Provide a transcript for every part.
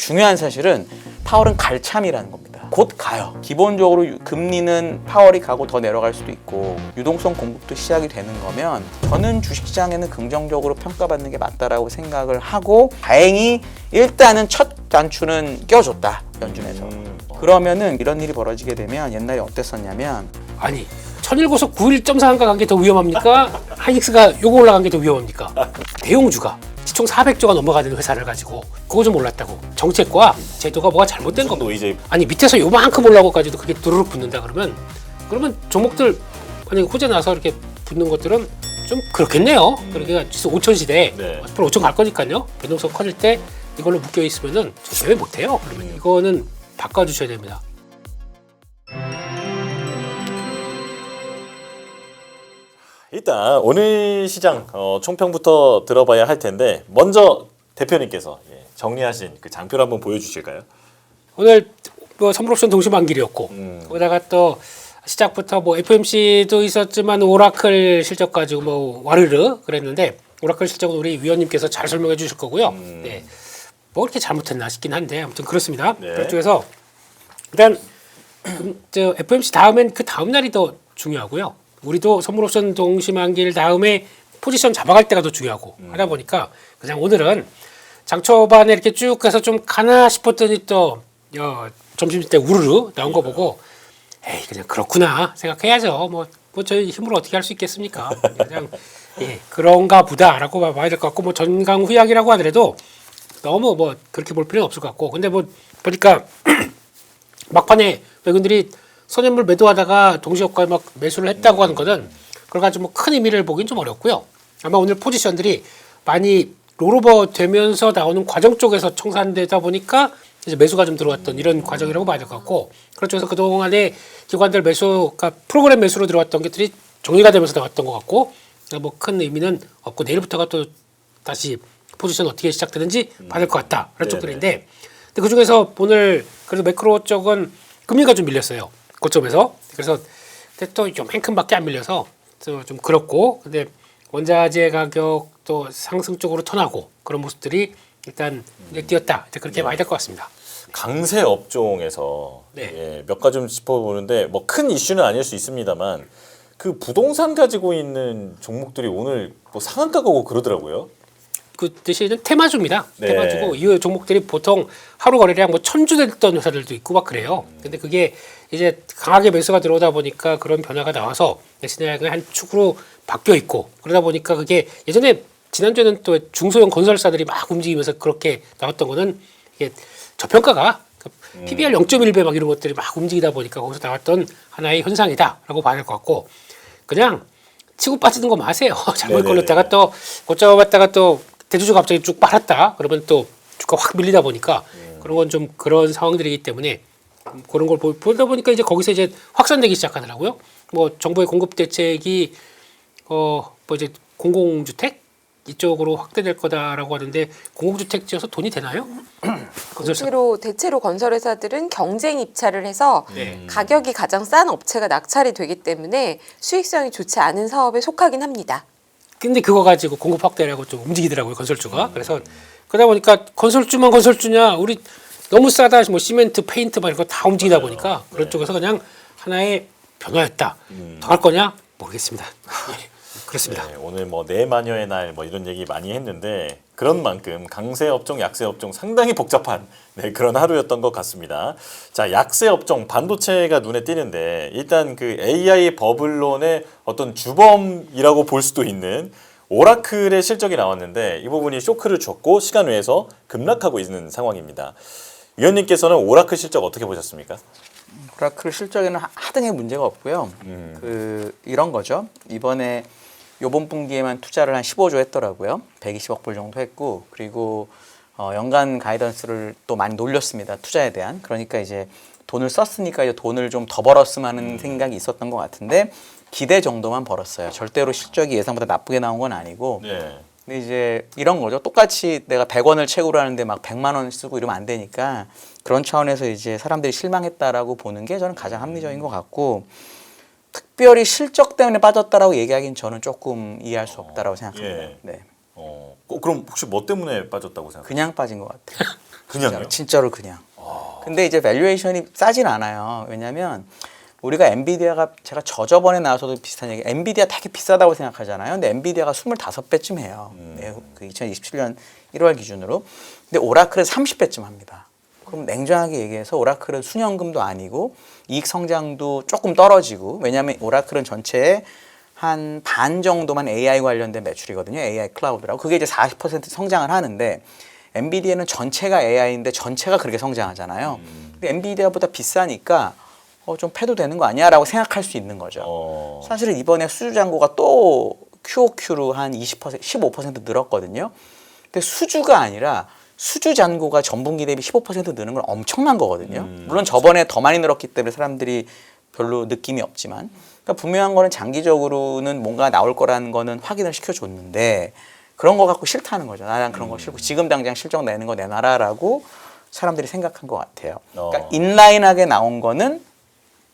중요한 사실은 파월은 갈 참이라는 겁니다. 곧 가요. 기본적으로 금리는 파월이 가고 더 내려갈 수도 있고 유동성 공급도 시작이 되는 거면 저는 주식시장에는 긍정적으로 평가받는 게 맞다라고 생각을 하고 다행히 일단은 첫 단추는 껴줬다. 연준에서. 그러면은 이런 일이 벌어지게 되면 옛날에 어땠었냐면 아니 1001고속 91.4가 간 게 더 위험합니까? 하이닉스가 요거 올라간 게 더 위험합니까? 대형주가 시총 400조가 넘어가는 회사를 가지고 그거 좀 올랐다고 정책과 제도가 뭐가 잘못된 겁니다. 이제 아니 밑에서 요만큼 올라고까지도 그게 두루룩 붙는다 그러면 종목들 만약에 호재 나서 이렇게 붙는 것들은 좀 그렇겠네요. 그러니까 5천 시대에 네. 앞으로 5천 갈 거니까요. 변동성 커질 때 이걸로 묶여 있으면은 제외 못해요. 그러면 이거는 바꿔주셔야 됩니다. 일단 오늘 시장 총평부터 들어봐야 할 텐데 먼저 대표님께서 정리하신 그 장표를 한번 보여주실까요? 오늘 뭐 선물옵션 동시만길이었고 거기다가 또 시작부터 뭐 FMC도 있었지만 오라클 실적 가지고 뭐 와르르 그랬는데 오라클 실적은 우리 위원님께서 잘 설명해 주실 거고요. 네. 뭐 그렇게 잘못했나 싶긴 한데 아무튼 그렇습니다. 네. 그쪽에서 일단 저 FMC 다음엔 그 다음 날이 더 중요하고요. 우리도 선물옵션 동시만길 다음에 포지션 잡아갈 때가 더 중요하고 하다 보니까 그냥 오늘은 장 초반에 이렇게 쭉 가서 좀 가나 싶었더니 또 점심때 우르르 나온 거 보고 에이 그냥 그렇구나 생각해야죠. 뭐 저희 힘으로 어떻게 할 수 있겠습니까? 그냥 그런가 보다라고 봐야 될 것 같고 뭐 전강 후약이라고 하더라도 너무 뭐 그렇게 볼 필요는 없을 것 같고 근데 뭐 보니까 막판에 외국인들이 선연물 매도하다가 동시효과에 막 매수를 했다고 하는 거는 그걸 가지고 뭐 큰 의미를 보긴 좀 어렵고요. 아마 오늘 포지션들이 많이 롤오버 되면서 나오는 과정 쪽에서 청산되다 보니까 이제 매수가 좀 들어왔던 이런 과정이라고 봐야 될 것 같고 그렇죠. 그래서 그동안에 기관들 매수, 그러니까 프로그램 매수로 들어왔던 것들이 정리가 되면서 나왔던 것 같고 뭐 큰 의미는 없고 내일부터가 또 다시 포지션 어떻게 시작되는지 봐야 될 것 같다. 그런 쪽들인데 근데 그중에서 오늘 그래도 매크로 쪽은 금리가 좀 밀렸어요. 고점에서. 그래서 근데 또 요만큼밖에 안 밀려서 좀 그렇고 근데 원자재 가격도 상승 쪽으로 턴하고 그런 모습들이 일단 뛰었다. 그렇게 봐야 될 것 같습니다. 강세 업종에서 몇 가지 좀 짚어보는데 뭐 큰 이슈는 아닐 수 있습니다만 그 부동산 가지고 있는 종목들이 오늘 뭐 상한가 가고 그러더라고요. 그 뜻이 테마주입니다. 네. 테마주고 이 종목들이 보통 하루 거래량 뭐 1000주 됐던 회사들도 있고 막 그래요. 근데 그게 이제 강하게 매수가 들어오다 보니까 그런 변화가 나와서 시장의 한 축으로 바뀌어 있고 그러다 보니까 그게 예전에 지난주에는 또 중소형 건설사들이 막 움직이면서 그렇게 나왔던 거는 이게 저평가가 PBR 0.1배 막 이런 것들이 막 움직이다 보니까 거기서 나왔던 하나의 현상이다라고 봐야 될 것 같고 그냥 치고 빠지는 거 마세요. 잘못 걸렸다가 또 고점 왔다가 또 대주주가 갑자기 쭉 빨았다. 그러면 또 주가 확 밀리다 보니까 그런 건 좀 그런 상황들이기 때문에 그런 걸 보다 보니까 이제 거기서 이제 확산되기 시작하더라고요. 뭐 정부의 공급 대책이 뭐 이제 공공주택 이쪽으로 확대될 거다라고 하는데 공공주택 지어서 돈이 되나요? 대체로 건설회사들은 경쟁 입찰을 해서 가격이 가장 싼 업체가 낙찰이 되기 때문에 수익성이 좋지 않은 사업에 속하긴 합니다. 근데 그거 가지고 공급 확대라고 좀 움직이더라고요 건설주가. 그래서 그러다 보니까 건설주만 건설주냐 우리 너무 싸다 뭐 시멘트, 페인트 막 이런 거 다 움직이다 보니까 그런 쪽에서 그냥 하나의 변화였다. 더 할 거냐 모르겠습니다. 그렇습니다. 네, 오늘 뭐 내마녀의 날 뭐 이런 얘기 많이 했는데 그런 만큼 강세 업종, 약세 업종 상당히 복잡한 그런 하루였던 것 같습니다. 자, 약세 업종 반도체가 눈에 띄는데 일단 그 AI 버블론의 어떤 주범이라고 볼 수도 있는 오라클의 실적이 나왔는데 이 부분이 쇼크를 줬고 시간 외에서 급락하고 있는 상황입니다. 위원님께서는 오라클 실적 어떻게 보셨습니까? 오라클 실적에는 하등의 문제가 없고요. 이런 거죠. 요번 분기에만 투자를 한 15조 했더라고요. 120억 불 정도 했고 그리고 연간 가이던스를 또 많이 놀렸습니다. 투자에 대한. 그러니까 이제 돈을 썼으니까 이제 돈을 좀 더 벌었으면 하는 생각이 있었던 것 같은데 기대 정도만 벌었어요. 절대로 실적이 예상보다 나쁘게 나온 건 아니고 근데 이제 이런 거죠. 똑같이 내가 100원을 채굴 하는데 막 100만 원 쓰고 이러면 안 되니까 그런 차원에서 이제 사람들이 실망했다라고 보는 게 저는 가장 합리적인 것 같고 특별히 실적 때문에 빠졌다라고 얘기하기는 저는 조금 이해할 수 없다라고 생각합니다. 네. 그럼 혹시 뭐 때문에 빠졌다고 생각하세요? 그냥 빠진 것 같아요. 그냥요? 진짜로 그냥. 근데 이제 밸류에이션이 싸진 않아요. 왜냐하면 우리가 엔비디아가 제가 저번에 나와서도 비슷한 얘기. 엔비디아 되게 비싸다고 생각하잖아요. 근데 엔비디아가 25배쯤 해요. 네, 그 2027년 1월 기준으로. 근데 오라클은 30배쯤 합니다. 그럼 냉정하게 얘기해서 오라클은 순연금도 아니고 이익 성장도 조금 떨어지고 왜냐하면 오라클은 전체에 한 반 정도만 AI 관련된 매출이거든요. AI 클라우드라고. 그게 이제 40% 성장을 하는데 엔비디아는 전체가 AI인데 전체가 그렇게 성장하잖아요. 근데 엔비디아보다 비싸니까 좀 패도 되는 거 아니야? 라고 생각할 수 있는 거죠. 사실은 이번에 수주 잔고가 또 QOQ로 한 20%, 15% 늘었거든요. 근데 수주가 아니라 수주 잔고가 전분기 대비 15% 느는 건 엄청난 거거든요. 물론 저번에 더 많이 늘었기 때문에 사람들이 별로 느낌이 없지만 그러니까 분명한 거는 장기적으로는 뭔가 나올 거라는 거는 확인을 시켜줬는데 그런 거 갖고 싫다는 거죠. 나랑 그런 거 싫고 지금 당장 실적 내는 거 내놔라라고 사람들이 생각한 것 같아요. 그러니까 인라인하게 나온 거는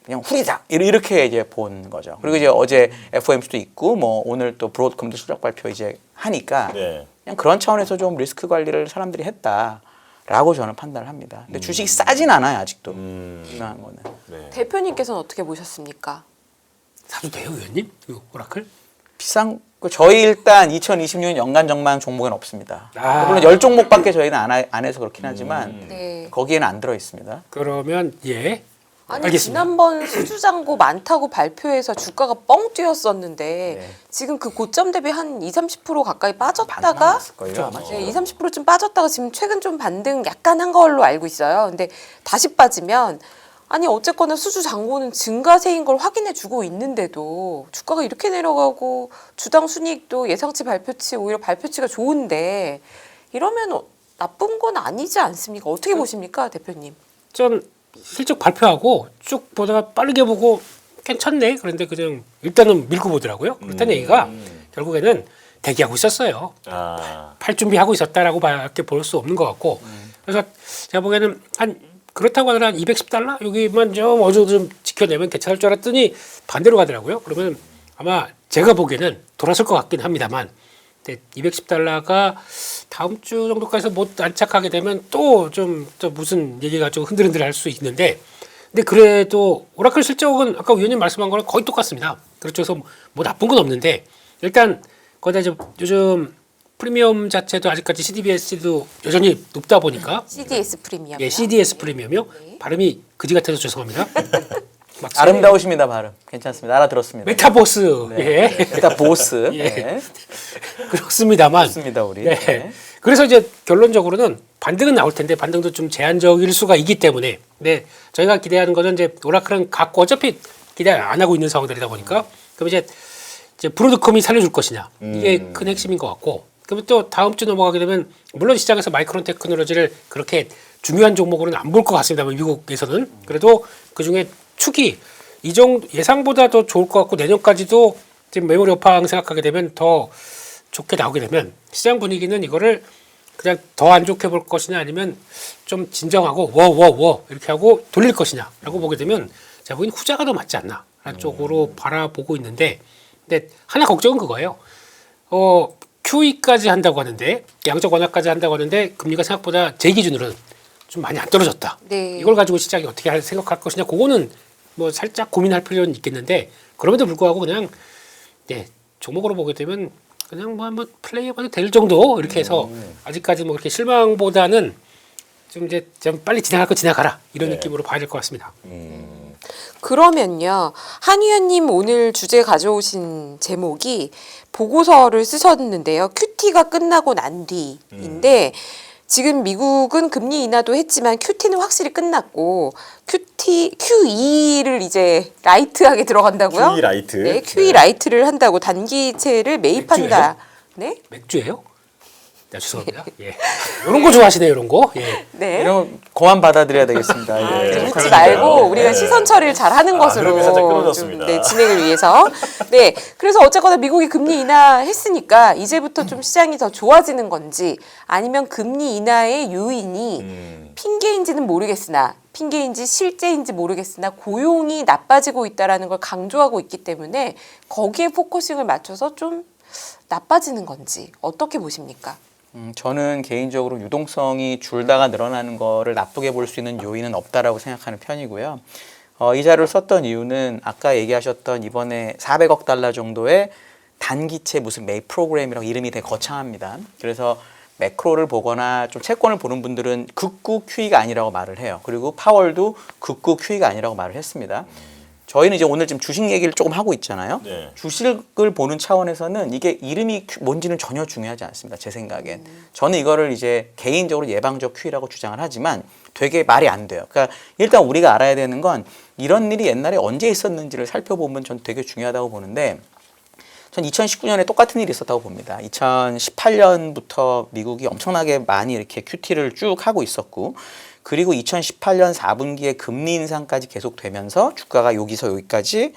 그냥 후리다 이렇게 이제 본 거죠. 그리고 이제 어제 FOMC도 있고 뭐 오늘 또 브로드컴도 실적 발표 이제 하니까 네. 그냥 그런 차원에서 좀 리스크 관리를 사람들이 했다라고 저는 판단을 합니다. 근데 주식이 싸진 않아요 아직도. 분명한 거는. 네. 대표님께서는 어떻게 보셨습니까? 사도 돼요, 의원님? 그 오라클? 비싼 저희 일단 2026년 연간 전망 종목에는 없습니다. 아. 물론 10종목밖에 저희는 안 해서 그렇긴 하지만 네. 거기에는 안 들어 있습니다. 그러면 예. 아니 알겠습니다. 지난번 수주 잔고 많다고 발표해서 주가가 뻥 뛰었었는데 네. 지금 그 고점 대비 한 20-30% 가까이 반 빠졌다가 남았을걸요, 아마. 네, 20-30%좀 빠졌다가 지금 최근 좀 반등 약간 한 걸로 알고 있어요. 근데 다시 빠지면 아니 어쨌거나 수주 잔고는 증가세인 걸 확인해 주고 있는데도 주가가 이렇게 내려가고 주당 순이익도 예상치 발표치 오히려 발표치가 좋은데 이러면 나쁜 건 아니지 않습니까? 어떻게 보십니까, 대표님? 좀 실적 발표하고 쭉 보다가 빠르게 보고 괜찮네. 그런데 그냥 일단은 밀고 보더라고요. 그렇다는 얘기가 결국에는 대기하고 있었어요. 아, 팔 준비하고 있었다라고 밖에 볼 수 없는 것 같고 그래서 제가 보기에는 한 그렇다고 하더라 한 $210 여기만 좀 어느 정도 좀 지켜내면 괜찮을 줄 알았더니 반대로 가더라고요. 그러면 아마 제가 보기에는 돌아설 것 같긴 합니다만 근데 $210가 다음 주 정도까지 못 안착하게 되면 또 무슨 얘기가 좀 흔들흔들할 수 있는데 근데 그래도 오라클 실적은 아까 위원님 말씀한 거랑 거의 똑같습니다. 그렇죠. 그래서 뭐 나쁜 건 없는데 일단 거기다 이제 요즘 프리미엄 자체도 아직까지 CDBS도 여전히 높다 보니까 CDS 프리미엄. 예, CDS 프리미엄이요. 네. 발음이 그지 같아서 죄송합니다. 막 아름다우십니다 발음. 괜찮습니다. 알아들었습니다. 메타보스. 예. 일단 보스. 예. 네. 그렇습니다만. 좋습니다 우리. 네. 네. 그래서 이제 결론적으로는 반등은 나올 텐데 반등도 좀 제한적일 수가 있기 때문에 네, 저희가 기대하는 거는 이제 오라클은 갖고 어차피 기대 안 하고 있는 상황들이다 보니까 그럼 이제 브로드컴이 살려줄 것이냐 이게 큰 핵심인 것 같고 그러면 또 다음 주 넘어가게 되면 물론 시장에서 마이크론 테크놀로지를 그렇게 중요한 종목으로는 안 볼 것 같습니다만 미국에서는 그래도 그 중에 축이 이 정도 예상보다 더 좋을 것 같고 내년까지도 지금 메모리 업황 생각하게 되면 더 좋게 나오게 되면 시장 분위기는 이거를 그냥 더 안 좋게 볼 것이냐 아니면 좀 진정하고 워워워 이렇게 하고 돌릴 것이냐라고 보게 되면 제가 보기엔 후자가 더 맞지 않나 라는 쪽으로 바라보고 있는데 근데 하나 걱정은 그거예요. QE까지 한다고 하는데 양적 완화까지 한다고 하는데 금리가 생각보다 제 기준으로는 좀 많이 안 떨어졌다. 네. 이걸 가지고 시장이 어떻게 생각할 것이냐 그거는 뭐 살짝 고민할 필요는 있겠는데 그럼에도 불구하고 그냥 네, 종목으로 보게 되면 그냥 뭐 한번 플레이해봐도 될 정도 이렇게 해서 아직까지 뭐 그렇게 실망보다는 좀 이제 좀 빨리 지나갈 거 지나가라 이런 느낌으로 봐야 될 것 같습니다. 그러면요, 한 의원님 오늘 주제 가져오신 제목이 보고서를 쓰셨는데요. QT가 끝나고 난 뒤인데 지금 미국은 금리 인하도 했지만 QT는 확실히 끝났고 QE를 이제 라이트하게 들어간다고요? QE 라이트. 네, QE 라이트를 한다고 단기채를 매입한다. 네? 맥주예요? 네, 죄송합니다. 예. 이런 거 좋아하시네요, 이런 거. 예. 네. 이런 고만 받아들여야 되겠습니다. 예. 좀 웃지 그러니까요. 말고 우리가 네. 시선 처리를 잘 하는 것으로 흐름이 살짝 좀, 끊어졌습니다. 네, 진행을 위해서. 네. 그래서 어쨌거나 미국이 금리 인하했으니까 이제부터 좀 시장이 더 좋아지는 건지 아니면 금리 인하의 요인이 핑계인지는 모르겠으나 핑계인지 실제인지 모르겠으나 고용이 나빠지고 있다라는 걸 강조하고 있기 때문에 거기에 포커싱을 맞춰서 좀 나빠지는 건지 어떻게 보십니까? 저는 개인적으로 유동성이 줄다가 늘어나는 거를 나쁘게 볼 수 있는 요인은 없다라고 생각하는 편이고요. 이 자료를 썼던 이유는 아까 얘기하셨던 이번에 400억 달러 정도의 단기채 무슨 매입 프로그램이라고 이름이 되게 거창합니다. 그래서 매크로를 보거나 좀 채권을 보는 분들은 극구 QE가 아니라고 말을 해요. 그리고 파월도 극구 QE가 아니라고 말을 했습니다. 저희는 이제 오늘 지금 주식 얘기를 조금 하고 있잖아요. 네. 주식을 보는 차원에서는 이게 이름이 뭔지는 전혀 중요하지 않습니다. 제 생각엔. 저는 이거를 이제 개인적으로 예방적 QE라고 주장을 하지만 되게 말이 안 돼요. 그러니까 일단 우리가 알아야 되는 건 이런 일이 옛날에 언제 있었는지를 살펴보면 전 되게 중요하다고 보는데 전 2019년에 똑같은 일이 있었다고 봅니다. 2018년부터 미국이 엄청나게 많이 이렇게 QT를 쭉 하고 있었고 그리고 2018년 4분기에 금리 인상까지 계속되면서 주가가 여기서 여기까지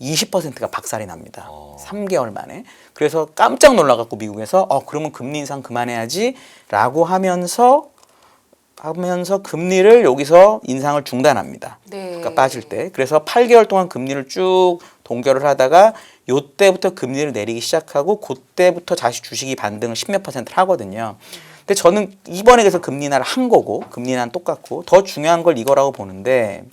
20%가 박살이 납니다. 3개월 만에. 그래서 깜짝 놀라갖고 미국에서 그러면 금리 인상 그만해야지 라고 하면서 금리를 여기서 인상을 중단합니다. 네. 주가 빠질 때. 그래서 8개월 동안 금리를 쭉 동결을 하다가 요때부터 금리를 내리기 시작하고 그때부터 다시 주식이 반등을 10몇 %를 하거든요. 근데 저는 이번에 그래서 금리 인하를 한 거고 금리 인하는 똑같고 더 중요한 걸 이거라고 보는데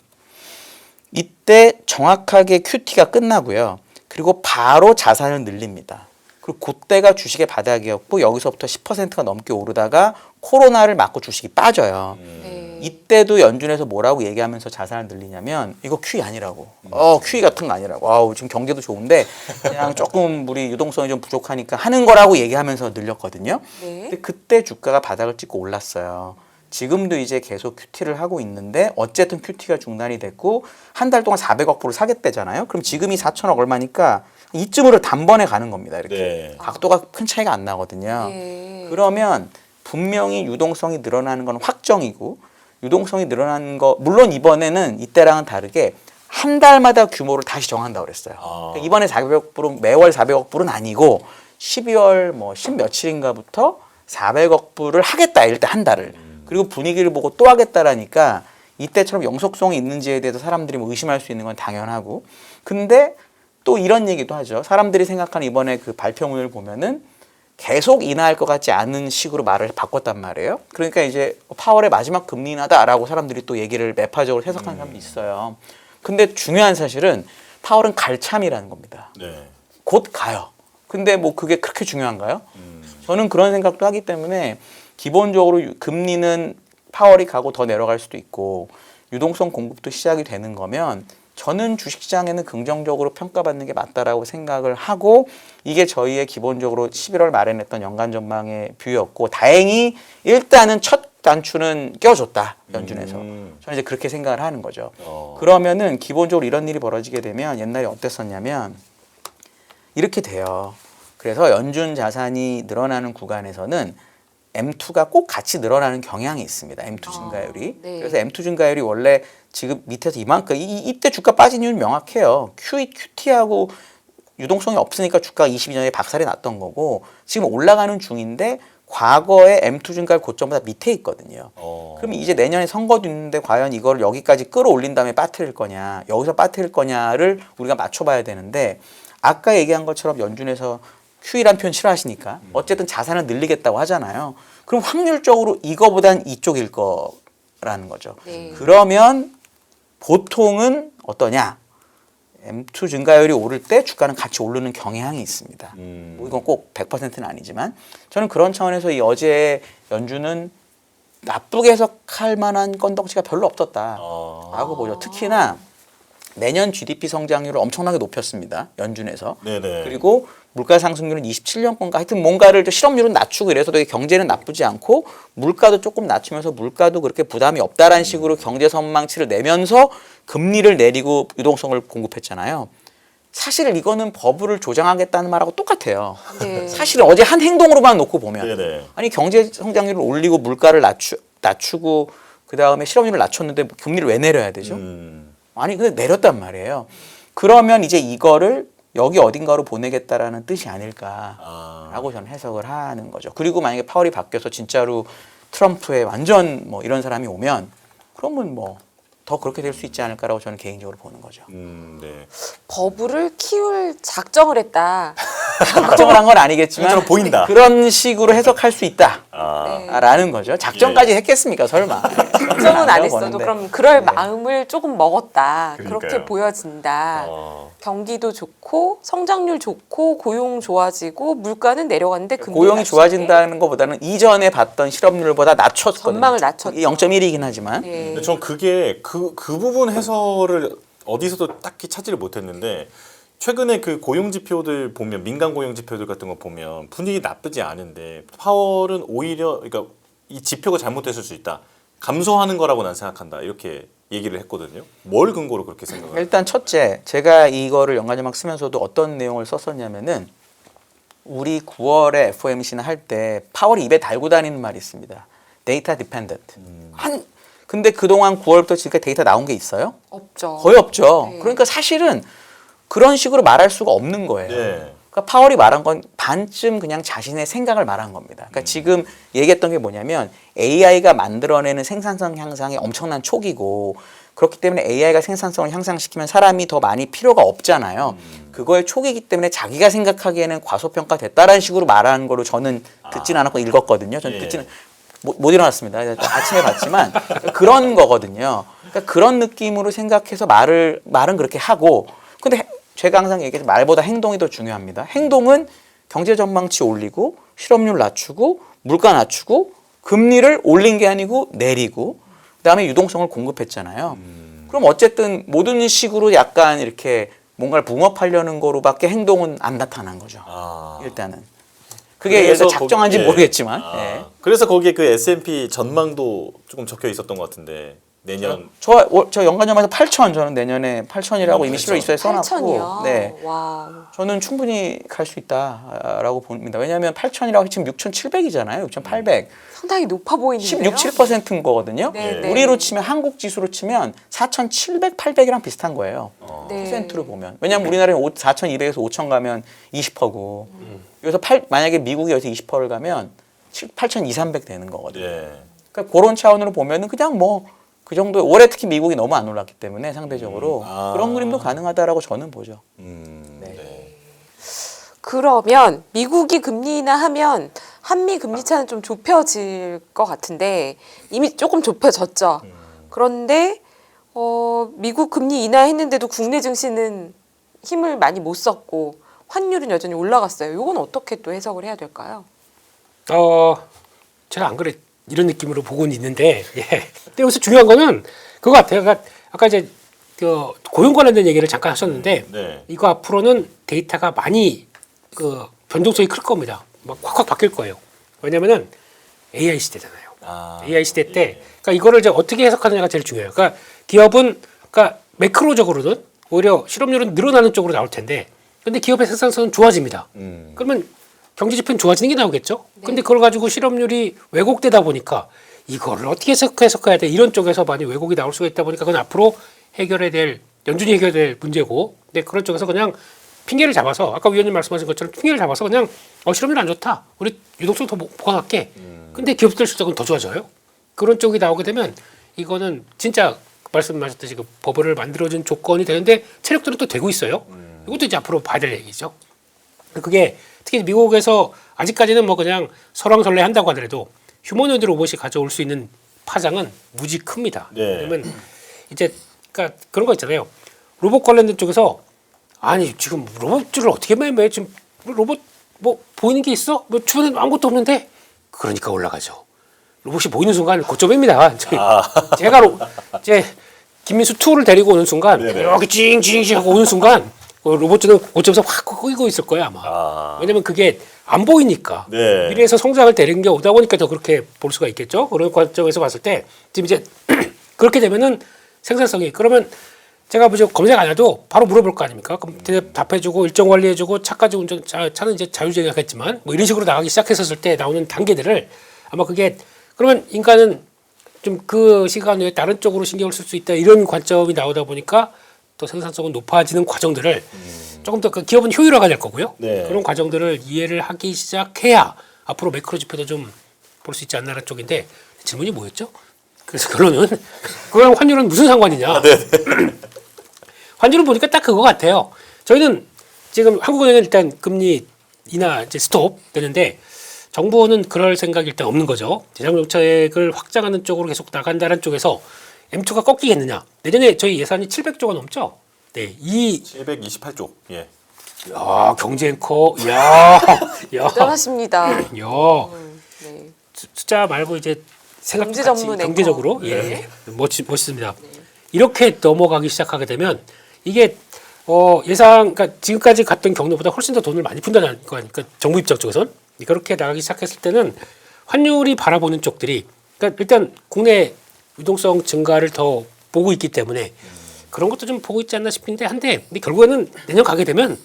이때 정확하게 QT가 끝나고요. 그리고 바로 자산을 늘립니다. 그리고 그때가 주식의 바닥이었고 여기서부터 10%가 넘게 오르다가 코로나를 맞고 주식이 빠져요. 네. 이때도 연준에서 뭐라고 얘기하면서 자산을 늘리냐면 이거 QE 아니라고. QE 같은 거 아니라고. 지금 경제도 좋은데 그냥 조금 우리 유동성이 좀 부족하니까 하는 거라고 얘기하면서 늘렸거든요. 네. 근데 그때 주가가 바닥을 찍고 올랐어요. 지금도 이제 계속 QT를 하고 있는데 어쨌든 QT가 중단이 됐고 한 달 동안 400억 불을 사겠대잖아요. 그럼 지금이 4천억 얼마니까 이쯤으로 단번에 가는 겁니다. 이렇게 네. 각도가 큰 차이가 안 나거든요. 네. 그러면 분명히 유동성이 늘어나는 건 확정이고 유동성이 늘어나는 거 물론 이번에는 이때랑은 다르게 한 달마다 규모를 다시 정한다고 그랬어요. 그러니까 이번에 400억 불은 매월 400억 불은 아니고 12월 뭐 10 며칠인가부터 400억 불을 하겠다 일단 한 달을. 그리고 분위기를 보고 또 하겠다라니까 이때처럼 영속성이 있는지에 대해서 사람들이 뭐 의심할 수 있는 건 당연하고 근데 또 이런 얘기도 하죠. 사람들이 생각하는 이번에 그 발표문을 보면은 계속 인하할 것 같지 않은 식으로 말을 바꿨단 말이에요. 그러니까 이제 파월의 마지막 금리 인하다라고 사람들이 또 얘기를 매파적으로 해석하는 사람도 있어요. 근데 중요한 사실은 파월은 갈 참이라는 겁니다. 네. 곧 가요. 근데 뭐 그게 그렇게 중요한가요? 저는 그런 생각도 하기 때문에 기본적으로 금리는 파월이 가고 더 내려갈 수도 있고 유동성 공급도 시작이 되는 거면 저는 주식시장에는 긍정적으로 평가받는 게 맞다라고 생각을 하고 이게 저희의 기본적으로 11월 말에 냈던 연간 전망의 뷰였고 다행히 일단은 첫 단추는 껴줬다 연준에서 저는 이제 그렇게 생각을 하는 거죠. 그러면은 기본적으로 이런 일이 벌어지게 되면 옛날에 어땠었냐면 이렇게 돼요. 그래서 연준 자산이 늘어나는 구간에서는 M2가 꼭 같이 늘어나는 경향이 있습니다. M2 증가율이. 네. 그래서 M2 증가율이 원래 지금 밑에서 이만큼 이때 주가 빠진 이유는 명확해요. QT하고 유동성이 없으니까 주가가 22년에 박살이 났던 거고 지금 올라가는 중인데 과거에 M2 증가율 고점보다 밑에 있거든요. 그럼 이제 내년에 선거도 있는데 과연 이걸 여기까지 끌어올린 다음에 빠뜨릴 거냐 여기서 빠뜨릴 거냐를 우리가 맞춰봐야 되는데 아까 얘기한 것처럼 연준에서 QE란 표현 싫어하시니까 어쨌든 자산을 늘리겠다고 하잖아요. 그럼 확률적으로 이거보단 이쪽일 거라는 거죠. 네. 그러면 보통은 어떠냐? M2 증가율이 오를 때 주가는 같이 오르는 경향이 있습니다. 뭐 이건 꼭 100%는 아니지만 저는 그런 차원에서 이 어제 연준은 나쁘게 해석할 만한 건덕지가 별로 없었다라고 보죠. 특히나 내년 GDP 성장률을 엄청나게 높였습니다. 연준에서. 네네. 그리고 물가 상승률은 27년 건가 하여튼 뭔가를 또 실업률은 낮추고 이래서 되게 경제는 나쁘지 않고 물가도 조금 낮추면서 물가도 그렇게 부담이 없다라는 식으로 경제 전망치를 내면서 금리를 내리고 유동성을 공급했잖아요. 사실 이거는 버블을 조장하겠다는 말하고 똑같아요. 네. 사실 어제 한 행동으로만 놓고 보면 네네. 아니 경제 성장률을 올리고 물가를 낮추고 그다음에 실업률을 낮췄는데 금리를 왜 내려야 되죠? 아니 근데 내렸단 말이에요. 그러면 이제 이거를 여기 어딘가로 보내겠다라는 뜻이 아닐까라고 저는 해석을 하는 거죠. 그리고 만약에 파월이 바뀌어서 진짜로 트럼프의 완전 뭐 이런 사람이 오면 그러면 뭐 더 그렇게 될 수 있지 않을까라고 저는 개인적으로 보는 거죠. 네. 버블을 키울 작정을 했다. 걱정을 한 건 아니겠지만 그처럼 보인다. 그런 식으로 해석할 수 있다라는 아, 거죠. 작정까지 했겠습니까, 설마? 걱정은 안 했어도 보는데. 그럼 그럴 마음을 조금 먹었다. 그러니까요. 그렇게 보여진다. 어. 경기도 좋고 성장률 좋고 고용 좋아지고 물가는 내려갔는데 금리 고용이 낮추는데 좋아진다는 것보다는 이전에 봤던 실업률보다 낮췄거든요. 전망을 낮췄죠. 0.1이긴 하지만 예. 근데 전 그게 그 부분 해설을 어디서도 딱히 찾지를 못했는데 최근에 그 고용 지표들 보면 민간 고용 지표들 같은 거 보면 분위기 나쁘지 않은데 파월은 오히려 그러니까 이 지표가 잘못됐을 수 있다. 감소하는 거라고 난 생각한다. 이렇게 얘기를 했거든요. 뭘 근거로 그렇게 생각을? 일단 첫째, 제가 이거를 연관자막 쓰면서도 어떤 내용을 썼었냐면은 우리 9월에 FOMC는 할 때 파월이 입에 달고 다니는 말이 있습니다. 데이터 디펜던트. 근데 그동안 9월부터 지금까지 데이터 나온 게 있어요? 없죠. 거의 없죠. 네. 그러니까 사실은 그런 식으로 말할 수가 없는 거예요. 네. 그러니까 파월이 말한 건 반쯤 그냥 자신의 생각을 말한 겁니다. 그러니까 지금 얘기했던 게 뭐냐면 AI가 만들어내는 생산성 향상이 엄청난 촉이고 그렇기 때문에 AI가 생산성을 향상시키면 사람이 더 많이 필요가 없잖아요. 그거의 촉이기 때문에 자기가 생각하기에는 과소평가됐다라는 식으로 말하는 거로 저는 듣진 않았고 읽었거든요. 저는 예. 듣지는 못 일어났습니다. 아침에 봤지만 그런 거거든요. 그러니까 그런 느낌으로 생각해서 말은 그렇게 하고 근데 제가 항상 얘기해서 말보다 행동이 더 중요합니다. 행동은 경제 전망치 올리고 실업률 낮추고 물가 낮추고 금리를 올린 게 아니고 내리고 그다음에 유동성을 공급했잖아요. 그럼 어쨌든 모든 식으로 약간 이렇게 뭔가를 붕업하려는 거로밖에 행동은 안 나타난 거죠. 아. 일단은. 그게 예를 들어 작정한지 모르겠지만. 아, 예. 그래서 거기에 그 S&P 전망도 조금 적혀 있었던 것 같은데 내년 저 연간점에서 8천 저는 내년에 8천이라고 이미 실로 입수에 써놨고 8천이요. 네. 와. 저는 충분히 갈 수 있다라고 봅니다. 왜냐하면 8천이라고 지금 6,700이잖아요. 6,800. 상당히 높아 보이는데요. 16, 7%인 거거든요. 네, 네. 우리로 치면 한국 지수로 치면 4,700, 800이랑 비슷한 거예요. 네. 퍼센트로 보면. 왜냐하면 우리나라에 4,200에서 5,000 가면 20%고 여기서 만약에 미국이 여기서 20%를 가면 8,200, 300 되는 거거든요. 예. 그러니까 그런 차원으로 보면은 그냥 뭐 그 정도 올해 특히 미국이 너무 안 올랐기 때문에 상대적으로 아. 그런 그림도 가능하다라고 저는 보죠. 네. 그러면 미국이 금리 인하하면 한미 금리 차는 좀 좁혀질 것 같은데 이미 조금 좁혀졌죠. 그런데 미국 금리 인하했는데도 국내 증시는 힘을 많이 못 썼고 환율은 여전히 올라갔어요. 이건 어떻게 또 해석을 해야 될까요? 제가 안 그래 이런 느낌으로 보고는 있는데, 예. 근데 여기서 중요한 거는 그거 같아요. 그러니까 아까 이제 그 고용 관련된 얘기를 잠깐 하셨는데, 네. 이거 앞으로는 데이터가 많이 그 변동성이 클 겁니다. 막 확확 바뀔 거예요. 왜냐면은 AI 시대잖아요. 아, AI 시대 때, 그러니까 이거를 이제 어떻게 해석하느냐가 제일 중요해요. 그러니까 기업은, 그러니까 매크로적으로는 오히려 실업률은 늘어나는 쪽으로 나올 텐데, 근데 기업의 생산성은 좋아집니다. 그러면 경제 지표는 좋아지는 게 나오겠죠. 근데 그걸 가지고 실업률이 왜곡되다 보니까 이거를 어떻게 해석해야 돼 이런 쪽에서 많이 왜곡이 나올 수가 있다 보니까 그건 앞으로 해결해야 될 연준이 해결해야 될 문제고, 근데 그런 쪽에서 그냥 핑계를 잡아서 아까 위원님 말씀하신 것처럼 핑계를 잡아서 그냥 실업률 안 좋다, 우리 유동성 더 보강할게. 근데 기업들 실적은 더 좋아져요. 그런 쪽이 나오게 되면 이거는 진짜 말씀하셨듯이 그 버블을 만들어준 조건이 되는데 체력들은 또 되고 있어요. 이것도 이제 앞으로 봐야 될 얘기죠. 그게 특히 미국에서 아직까지는 뭐 그냥 설왕설래 한다고 하더라도 휴머노이드 로봇이 가져올 수 있는 파장은 무지 큽니다. 네. 왜냐면 이제 그러니까 그런 거 있잖아요. 로봇 관련된 쪽에서 아니 지금 로봇을 어떻게 매매 지금 로봇 뭐 보이는 게 있어? 뭐 주변에 아무것도 없는데 그러니까 올라가죠. 로봇이 보이는 순간 고점입니다. 제가 제 김민수 2를 데리고 오는 순간 네네. 이렇게 찡찡찡 하고 오는 순간 로봇은 고점에서 확 끄고 있을 거야 아마. 아. 왜냐면 그게 안 보이니까. 네. 미래에서 성장을 데리는 게 오다 보니까 더 그렇게 볼 수가 있겠죠. 그런 관점에서 봤을 때 지금 이제 그렇게 되면은 생산성이, 그러면 제가 뭐 검색 안 해도 바로 물어볼 거 아닙니까? 그럼 답해주고 일정 관리해주고 차까지 운전, 차는 이제 자율주행하겠지만 뭐 이런 식으로 나가기 시작했었을 때 나오는 단계들을 아마 그게 그러면 인간은 좀 그 시간 후에 다른 쪽으로 신경을 쓸 수 있다 이런 관점이 나오다 보니까 또 생산성은 높아지는 과정들을 조금 더 그 기업은 효율화가 될 거고요. 네. 그런 과정들을 이해를 하기 시작해야 앞으로 매크로 지표도 좀 볼 수 있지 않나라는 쪽인데 질문이 뭐였죠? 그래서 결론은 그거랑 환율은 무슨 상관이냐? 환율을 보니까 딱 그거 같아요. 저희는 지금 한국은행은 일단 금리 인하 이제 스톱 되는데 정부는 그럴 생각이 일단 없는 거죠. 재정정책을 확장하는 쪽으로 계속 나간다는 쪽에서 M2가 꺾이겠느냐. 내년에 저희 예산이 700조가 넘죠. 네, 728조. 예. 야, 경제 앵커, 야, 대단하십니다. 야, 네. 숫자 말고 이제 생각 경제 같이 전문 앵커. 경제적으로 네. 멋있습니다. 이렇게 넘어가기 시작하게 되면 이게 예상, 그러니까 지금까지 갔던 경로보다 훨씬 더 돈을 많이 푼다는 거 아닙니까? 정부 입장 쪽에선 그렇게 나가기 시작했을 때는 환율이 바라보는 쪽들이, 그러니까 일단 국내 유동성 증가를 더 보고 있기 때문에 그런 것도 좀 보고 있지 않나 싶은데 한데 근데 결국에는 내년 가게 되면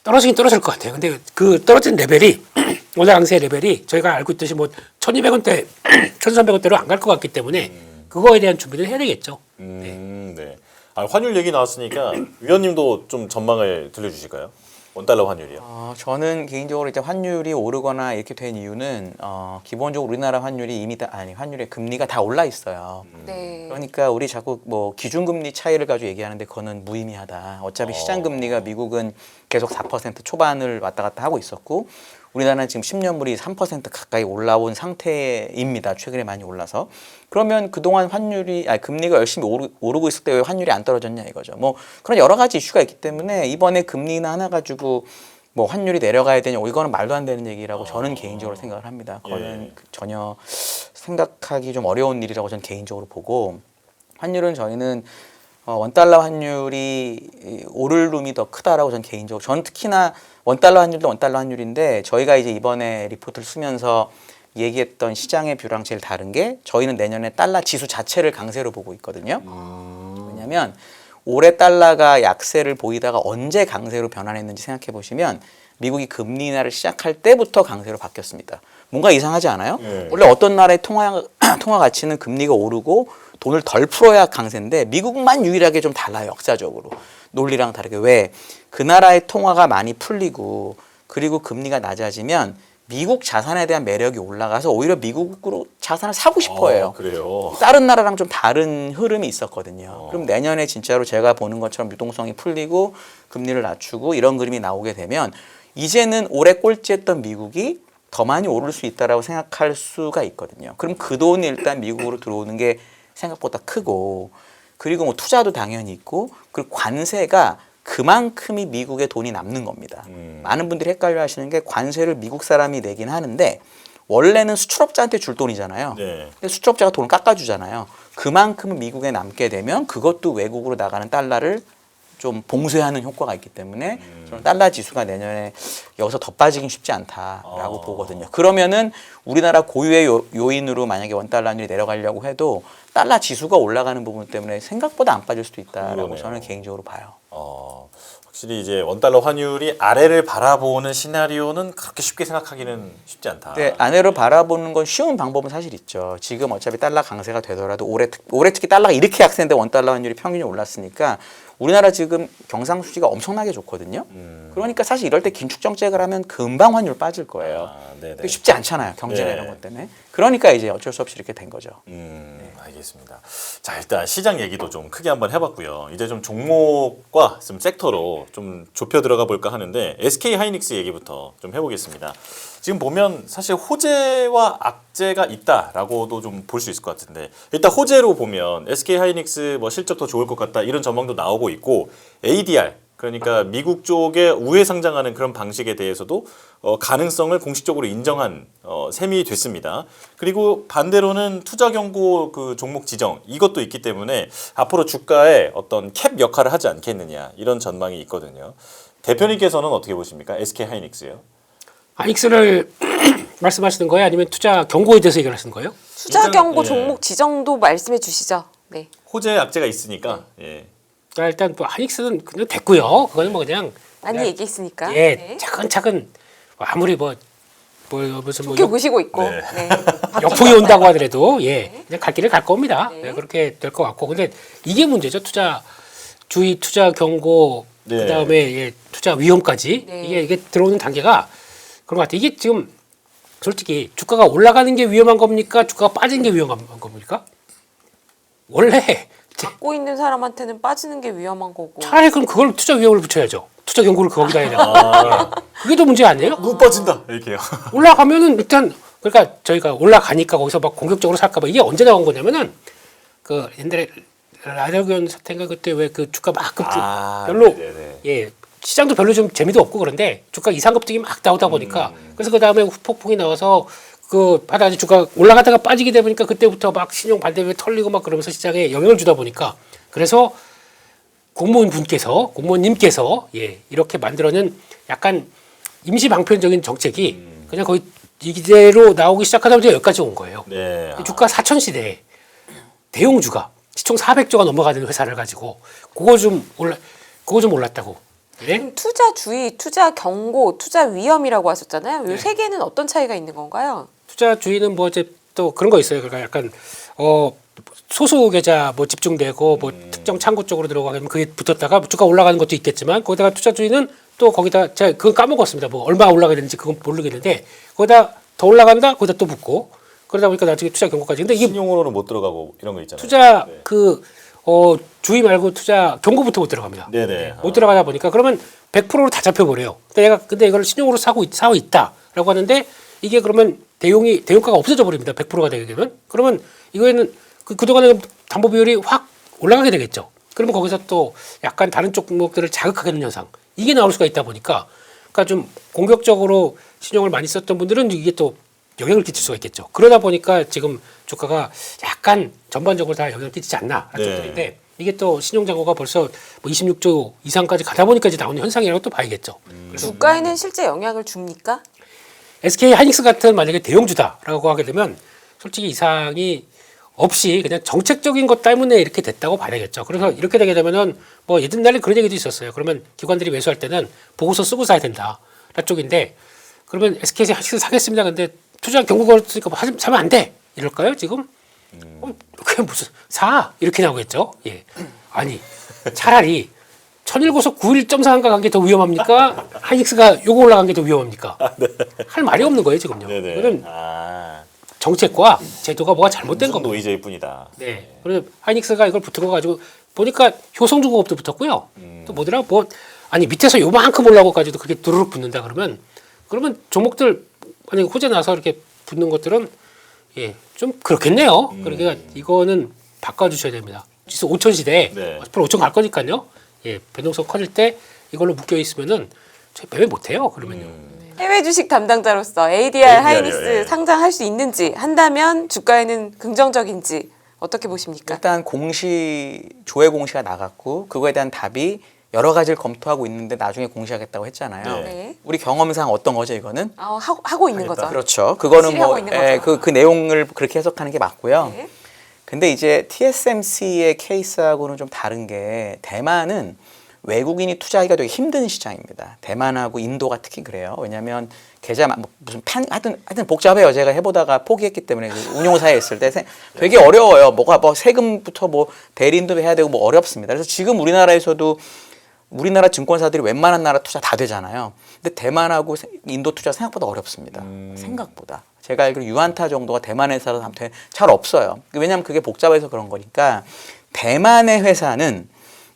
떨어지긴 떨어질 것 같아요. 근데 그 떨어진 레벨이 원화 강세 레벨이 저희가 알고 있듯이 뭐 1,200원대, 1,300원대로 안 갈 것 같기 때문에 그거에 대한 준비를 해야 되겠죠. 네. 아, 환율 얘기 나왔으니까 위원님도 좀 전망을 들려주실까요? 원달러 환율이요. 저는 개인적으로 이제 환율이 오르거나 이렇게 된 이유는 기본적으로 우리나라 환율이 이미 환율의 금리가 다 올라 있어요. 네. 그러니까 우리 자꾸 뭐 기준금리 차이를 가지고 얘기하는데 그거는 무의미하다. 어차피 시장금리가 미국은 계속 4% 초반을 왔다 갔다 하고 있었고 우리나라는 지금 10년물이 3% 가까이 올라온 상태입니다. 최근에 많이 올라서. 그러면 그동안 금리가 열심히 오르고 있을 때 왜 환율이 안 떨어졌냐 이거죠. 뭐 그런 여러 가지 이슈가 있기 때문에 이번에 금리나 하나 가지고 뭐 환율이 내려가야 되냐 이거는 말도 안 되는 얘기라고 저는 개인적으로 생각을 합니다. 그거는 전혀 생각하기 좀 어려운 일이라고 저는 개인적으로 보고 환율은 저희는 원달러 환율이 오를 룸이 더 크다라고 저는 개인적으로 저는 특히나 원달러 환율도 원달러 환율인데 저희가 이제 이번에 리포트를 쓰면서 얘기했던 시장의 뷰랑 제일 다른 게 저희는 내년에 달러 지수 자체를 강세로 보고 있거든요. 왜냐하면 올해 달러가 약세를 보이다가 언제 강세로 변환했는지 생각해 보시면 미국이 금리 인하를 시작할 때부터 강세로 바뀌었습니다. 뭔가 이상하지 않아요? 원래 어떤 나라의 통화 가치는 금리가 오르고 돈을 덜 풀어야 강세인데 미국만 유일하게 좀 달라요. 역사적으로. 논리랑 다르게. 왜? 그 나라의 통화가 많이 풀리고 그리고 금리가 낮아지면 미국 자산에 대한 매력이 올라가서 오히려 미국으로 자산을 사고 싶어 해요. 그래요. 다른 나라랑 좀 다른 흐름이 있었거든요. 그럼 내년에 진짜로 제가 보는 것처럼 유동성이 풀리고 금리를 낮추고 이런 그림이 나오게 되면 이제는 올해 꼴찌했던 미국이 더 많이 오를 수 있다라고 생각할 수가 있거든요. 그럼 그 돈이 일단 미국으로 들어오는 게 생각보다 크고 그리고 뭐 투자도 당연히 있고 그리고 관세가 그만큼이 미국의 돈이 남는 겁니다. 많은 분들이 헷갈려 하시는 게 관세를 미국 사람이 내긴 하는데 원래는 수출업자한테 줄 돈이잖아요. 네. 근데 수출업자가 돈을 깎아주잖아요. 그만큼 미국에 남게 되면 그것도 외국으로 나가는 달러를 좀 봉쇄하는 효과가 있기 때문에 저는 달러 지수가 내년에 여기서 더 빠지긴 쉽지 않다라고 보거든요. 그러면은 우리나라 고유의 요인으로 만약에 원달러 환율이 내려가려고 해도 달러 지수가 올라가는 부분 때문에 생각보다 안 빠질 수도 있다라고 그러네요. 저는 개인적으로 봐요. 확실히 이제 원달러 환율이 아래를 바라보는 시나리오는 그렇게 쉽게 생각하기는 쉽지 않다. 네, 아래로 바라보는 건 쉬운 방법은 사실 있죠. 지금 어차피 달러 강세가 되더라도 올해 특히 달러가 이렇게 약세인데 원달러 환율이 평균이 올랐으니까 우리나라 지금 경상수지가 엄청나게 좋거든요. 그러니까 사실 이럴 때 긴축 정책을 하면 금방 환율 빠질 거예요. 네네. 근데 쉽지 않잖아요. 경제나 네. 이런 것 때문에. 그러니까 이제 어쩔 수 없이 이렇게 된 거죠. 알겠습니다. 자, 일단 시장 얘기도 좀 크게 한번 해봤고요. 이제 좀 종목과 좀 섹터로 좀 좁혀 들어가 볼까 하는데 SK 하이닉스 얘기부터 좀 해보겠습니다. 지금 보면 사실 호재와 악재가 있다라고도 좀 볼 수 있을 것 같은데 일단 호재로 보면 SK 하이닉스 뭐 실적 더 좋을 것 같다 이런 전망도 나오고 있고 ADR 그러니까 미국 쪽에 우회 상장하는 그런 방식에 대해서도 가능성을 공식적으로 인정한 셈이 됐습니다. 그리고 반대로는 투자 경고 그 종목 지정 이것도 있기 때문에 앞으로 주가에 어떤 캡 역할을 하지 않겠느냐 이런 전망이 있거든요. 대표님께서는 어떻게 보십니까? SK 하이닉스요. 하이닉스를 말씀하시는 거예요? 아니면 투자 경고에 대해서 얘기를 하시는 거예요? 투자 일단, 경고 예. 종목 지정도 말씀해 주시죠. 네. 호재 악재가 있으니까 예. 자, 일단 뭐 하이닉스는 그냥 됐고요. 그거는 뭐 그냥 많이 얘기했으니까. 예, 네. 차근차근 아무리 무슨 뭐 좋게 보시고 있고. 네. 네. 역풍이 온다고 하더라도 그냥 갈 길을 갈 겁니다. 네, 그렇게 될 것 같고 근데 이게 문제죠. 투자 경고 네. 그다음에 투자 위험까지 네. 이게 들어오는 단계가 그런 것 같아요. 이게 지금 솔직히 주가가 올라가는 게 위험한 겁니까? 주가가 빠지는 게 위험한 겁니까? 원래 갖고 있는 사람한테는 빠지는 게 위험한 거고. 차라리 그럼 그걸 투자 위험을 붙여야죠. 투자 경고를 거기다 해야 되나? 그게 더 문제 아니에요? 눈 빠진다 이렇게요. 올라가면은 일단 그러니까 저희가 올라가니까 거기서 막 공격적으로 살까봐 이게 언제 나온 거냐면은 그 옛날에 라디오견 사태인가 그때 왜 그 주가 막 급등 별로 네네. 예 시장도 별로 좀 재미도 없고 그런데 주가 이상급등이 막 나오다 보니까 그래서 그 다음에 후폭풍이 나와서 그 하다가 주가 올라가다가 빠지게 되니까 그때부터 막 신용 반대에 털리고 막 그러면서 시장에 영향을 주다 보니까 그래서 공무원님께서 예 이렇게 만들어낸 약간 임시 방편적인 정책이 그냥 거의 이대로 나오기 시작하자마자 여기까지 온 거예요. 네. 주가 4천 시대에 대용주가 시총 400조가 넘어가는 회사를 가지고 그거 좀 올랐다고. 네? 그럼 투자 주의, 투자 경고, 투자 위험이라고 하셨잖아요. 이 세 개는 어떤 차이가 있는 건가요? 투자주의는 뭐 이제 또 그런 거 있어요. 그러니까 약간 소수 계좌 뭐 집중되고 뭐 특정 창구 쪽으로 들어가면 그게 붙었다가 주가 올라가는 것도 있겠지만 거기다가 투자주의는 또 거기다 제가 그건 까먹었습니다. 뭐 얼마 올라가야 되는지 그건 모르겠는데 거기다 더 올라간다 거기다 또 붙고 그러다 보니까 나중에 투자 경고까지. 근데 이게 신용으로는 못 들어가고 이런 거 있잖아요. 투자 네. 주의 말고 투자 경고부터 못 들어갑니다. 네네. 못 들어가다 보니까 그러면 100%로 다 잡혀버려요. 근데 이걸 신용으로 사고 있다라고 하는데 이게 그러면 대용가가 없어져 버립니다. 100%가 되게 되면 그러면 이거에는 그동안의 담보 비율이 확 올라가게 되겠죠. 그러면 거기서 또 약간 다른 쪽 종목들을 자극하게 되는 현상 이게 나올 수가 있다 보니까 그러니까 좀 공격적으로 신용을 많이 썼던 분들은 이게 또 영향을 끼칠 수가 있겠죠. 그러다 보니까 지금 주가가 약간 전반적으로 다 영향을 끼치지 않나 네. 정도인데 이게 또 신용장고가 벌써 뭐 26조 이상까지 가다 보니까 이제 나오는 현상이라고 또 봐야겠죠. 그래서 주가에는 실제 영향을 줍니까? SK 하이닉스 같은 만약에 대형주다라고 하게 되면 솔직히 이상이 없이 그냥 정책적인 것 때문에 이렇게 됐다고 봐야겠죠. 그래서 이렇게 되게 되면은 뭐 옛날에 그런 얘기도 있었어요. 그러면 기관들이 매수할 때는 보고서 쓰고 사야 된다. 라 쪽인데 그러면 SK 하이닉스 사겠습니다. 근데 투자 경고 걸었으니까 뭐 사면 안 돼. 이럴까요, 지금? 그냥 무슨 사 이렇게 나오겠죠. 예. 아니 차라리 1001고서 91.4가 간 게 더 위험합니까? 하이닉스가 요거 올라간 게 더 위험합니까? 할 말이 없는 거예요, 지금요. 네네. 이거는 아, 정책과 제도가 뭐가 잘못된 무슨 겁니다. 노이즈일 뿐이다. 네. 그래서 하이닉스가 이걸 붙은 거 가지고 보니까 효성중공업도 붙었고요. 또 뭐더라? 아니 밑에서 요만큼 올라오고까지도 그렇게 두루룩 붙는다 그러면 종목들 만약에 호재 나서 이렇게 붙는 것들은 예, 좀 그렇겠네요. 그러니까 이거는 바꿔주셔야 됩니다. 지수 5천 시대에 네. 앞으로 5천 갈 거니까요. 예, 변동성 커질 때 이걸로 묶여 있으면은 저희 매매 못해요. 그러면요. 해외 주식 담당자로서 ADR ADR 이요, 하이닉스 예. 상장할 수 있는지 한다면 주가에는 긍정적인지 어떻게 보십니까? 일단 조회 공시가 나갔고 그거에 대한 답이 여러 가지를 검토하고 있는데 나중에 공시하겠다고 했잖아요. 네. 우리 경험상 어떤 거죠, 이거는? 하고 있는 거죠. 그렇죠. 그거는 확실히 하고 뭐 있는 거죠. 그 내용을 그렇게 해석하는 게 맞고요. 네. 근데 이제 TSMC의 케이스하고는 좀 다른 게 대만은 외국인이 투자하기가 되게 힘든 시장입니다. 대만하고 인도가 특히 그래요. 왜냐하면 계좌 무슨 하여튼 복잡해요. 제가 해보다가 포기했기 때문에 운용사에 있을 때 되게 어려워요. 뭐 세금부터 뭐 대리인도 해야 되고 뭐 어렵습니다. 그래서 지금 우리나라 증권사들이 웬만한 나라 투자 다 되잖아요. 근데 대만하고 인도 투자 생각보다 어렵습니다. 생각보다. 제가 알기로 유안타 정도가 대만 회사한테 잘 없어요. 왜냐하면 그게 복잡해서 그런 거니까 대만의 회사는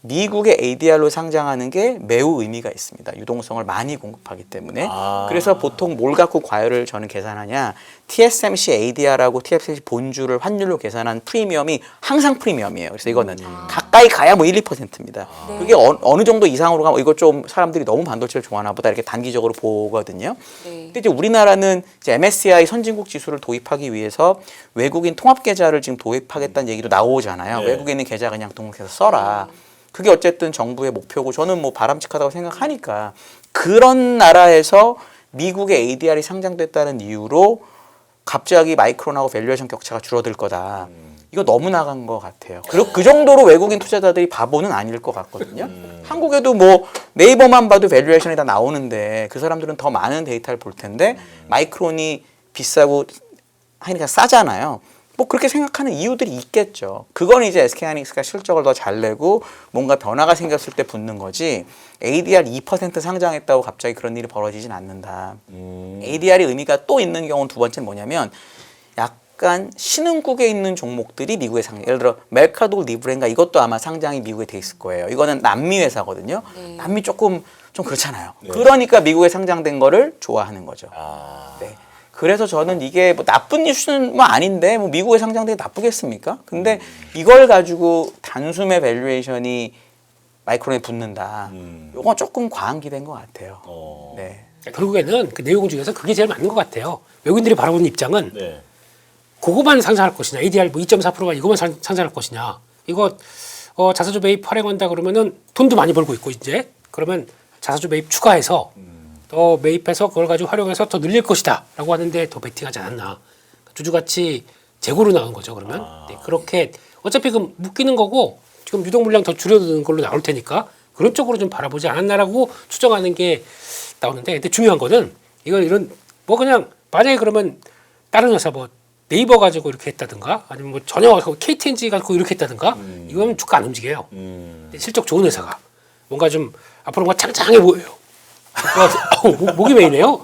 미국의 ADR로 상장하는 게 매우 의미가 있습니다. 유동성을 많이 공급하기 때문에. 그래서 보통 뭘 갖고 과열을 저는 계산하냐. TSMC ADR하고 TSMC 본주를 환율로 계산한 프리미엄이 항상 프리미엄이에요. 그래서 이거는 가까이 가야 뭐 1, 2%입니다. 네. 그게 어느 정도 이상으로 가면 이거 좀 사람들이 너무 반도체를 좋아하나 보다 이렇게 단기적으로 보거든요. 네. 근데 이제 우리나라는 이제 MSCI 선진국 지수를 도입하기 위해서 외국인 통합 계좌를 지금 도입하겠다는 얘기도 나오잖아요. 네. 외국에 있는 계좌 그냥 등록해서 써라. 그게 어쨌든 정부의 목표고 저는 뭐 바람직하다고 생각하니까 그런 나라에서 미국의 ADR이 상장됐다는 이유로 갑자기 마이크론하고 밸류에이션 격차가 줄어들 거다. 이거 너무 나간 것 같아요. 그 정도로 외국인 투자자들이 바보는 아닐 것 같거든요. 한국에도 뭐 네이버만 봐도 밸류에이션이 다 나오는데 그 사람들은 더 많은 데이터를 볼 텐데 마이크론이 비싸고 하니까 싸잖아요. 뭐 그렇게 생각하는 이유들이 있겠죠. 그건 이제 SK하이닉스가 실적을 더 잘 내고 뭔가 변화가 생겼을 때 붙는 거지 ADR 2% 상장했다고 갑자기 그런 일이 벌어지진 않는다. ADR의 의미가 또 있는 경우는 두 번째는 뭐냐면 약간 신흥국에 있는 종목들이 미국에 상장. 예를 들어 멜카도 리브레인가 이것도 아마 상장이 미국에 돼 있을 거예요. 이거는 남미 회사거든요. 남미 조금 좀 그렇잖아요. 그러니까 미국에 상장된 거를 좋아하는 거죠. 아, 네. 그래서 저는 이게 뭐 나쁜 이슈는 뭐 아닌데 뭐 미국에 상장되게 나쁘겠습니까? 근데 이걸 가지고 단숨에 밸류에이션이 마이크론에 붙는다. 요건 조금 과한 기대인 것 같아요. 네. 결국에는 그 내용 중에서 그게 제일 맞는 것 같아요. 외국인들이 바라보는 입장은 네. 그거만 상장할 것이냐, ADR 뭐 2.4%가 이거만 상장할 것이냐. 이거 자사주 매입 활용한다 그러면은 돈도 많이 벌고 있고 이제 그러면 자사주 매입 추가해서 더 매입해서 그걸 가지고 활용해서 더 늘릴 것이다라고 하는데 더 베팅하지 않았나. 주주가치 재고로 나온 거죠. 그러면 네, 그렇게 어차피 그 묶이는 거고 지금 유동 물량 더 줄여드는 걸로 나올 테니까 그런 쪽으로 좀 바라보지 않았나라고 추정하는 게 나오는데 근데 중요한 거는 이런 뭐 그냥 만약에 그러면 다른 회사 뭐 네이버 가지고 이렇게 했다든가 아니면 뭐 전혀 KTNG 가지고 이렇게 했다든가 이거는 주가 안 움직여요. 근데 실적 좋은 회사가 뭔가 좀 앞으로 뭔가 짱짱해 보여요. 목이 메이네요.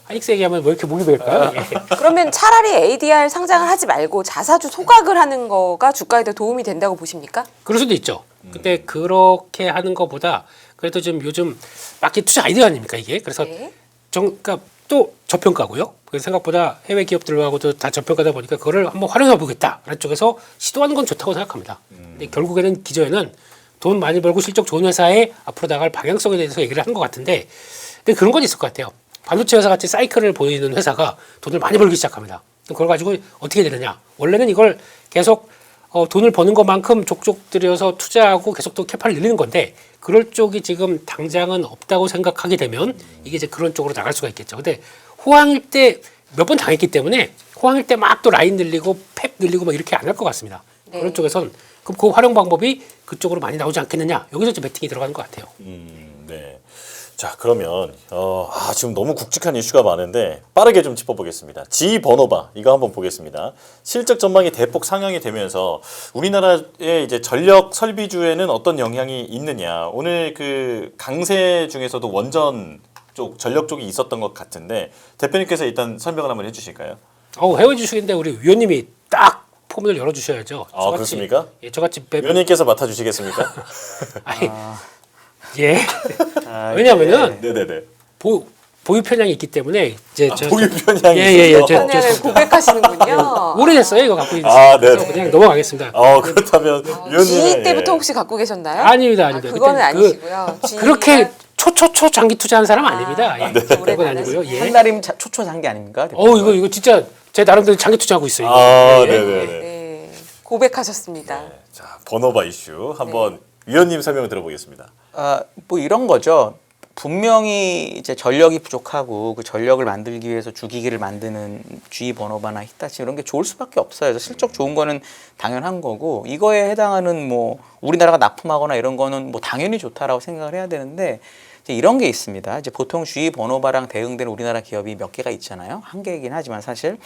하닉스 얘기하면 왜 이렇게 목이 메일까요? 예. 그러면 차라리 ADR 상장을 하지 말고 자사주 소각을 하는 거가 주가에 더 도움이 된다고 보십니까? 그럴 수도 있죠. 근데 그렇게 하는 것보다 그래도 좀 요즘 마켓 투자 아이디어 아닙니까 이게? 그래서 네. 그러니까 또 저평가고요. 그래서 생각보다 해외 기업들하고도 다 저평가다 보니까 그거를 한번 활용해 보겠다라는 쪽에서 시도하는 건 좋다고 생각합니다. 근데 결국에는 기저에는 돈 많이 벌고 실적 좋은 회사에 앞으로 나갈 방향성에 대해서 얘기를 한 것 같은데 근데 그런 건 있을 것 같아요. 반도체 회사 같이 사이클을 보이는 회사가 돈을 많이 벌기 시작합니다. 그럼 그걸 가지고 어떻게 되느냐? 원래는 이걸 계속 돈을 버는 것만큼 족족 들여서 투자하고 계속 또 캐파를 늘리는 건데 그럴 쪽이 지금 당장은 없다고 생각하게 되면 이게 이제 그런 쪽으로 나갈 수가 있겠죠. 근데 호황일 때 몇 번 당했기 때문에 호황일 때 막 또 라인 늘리고 펩 늘리고 막 이렇게 안 할 것 같습니다. 네. 그런 쪽에선 그럼 그 활용 방법이 그쪽으로 많이 나오지 않겠느냐? 여기서 이제 베팅이 들어가는 것 같아요. 네. 자, 그러면 지금 너무 굵직한 이슈가 많은데 빠르게 좀 짚어보겠습니다. 지번호바 이거 한번 보겠습니다. 실적 전망이 대폭 상향이 되면서 우리나라의 이제 전력 설비주에는 어떤 영향이 있느냐. 오늘 그 강세 중에서도 원전 쪽 전력 쪽이 있었던 것 같은데 대표님께서 일단 설명을 한번 해주실까요? 해외 주식인데 우리 위원님이 딱 포문을 열어주셔야죠. 저같이, 그렇습니까? 예, 저같이 위원님께서 맡아주시겠습니까? 아니, 예. 아, 왜냐하면은 네네네. 보유 편향이 있기 때문에 이제 보유 편향이 예, 있어서. 편향을 고백하시는군요. 오래됐어요 이거 갖고 있는. 네. 그래서 그냥 넘어가겠습니다. 그렇다면 위원님 G 때부터 혹시 갖고 계셨나요? 아닙니다. 그거는 그때 아니시고요. 그렇게 초초초 장기 투자한 사람 아닙니다. 예. 그건 아니고요. 예. 한 달이면 초초 장기 아닙니까? 이거 진짜 제 나름대로 장기 투자하고 있어요. 이거. 예. 네네네. 네, 고백하셨습니다. 자, 번호바 이슈 한번 위원님 설명 들어보겠습니다. 뭐 이런 거죠. 분명히 이제 전력이 부족하고 그 전력을 만들기 위해서 주기기를 만드는 GE 번호바나 히타치 이런 게 좋을 수밖에 없어요. 그래서 실적 좋은 거는 당연한 거고 이거에 해당하는 뭐 우리나라가 납품하거나 이런 거는 뭐 당연히 좋다라고 생각을 해야 되는데 이제 이런 게 있습니다. 이제 보통 GE 번호바랑 대응되는 우리나라 기업이 몇 개가 있잖아요. 한 개이긴 하지만 사실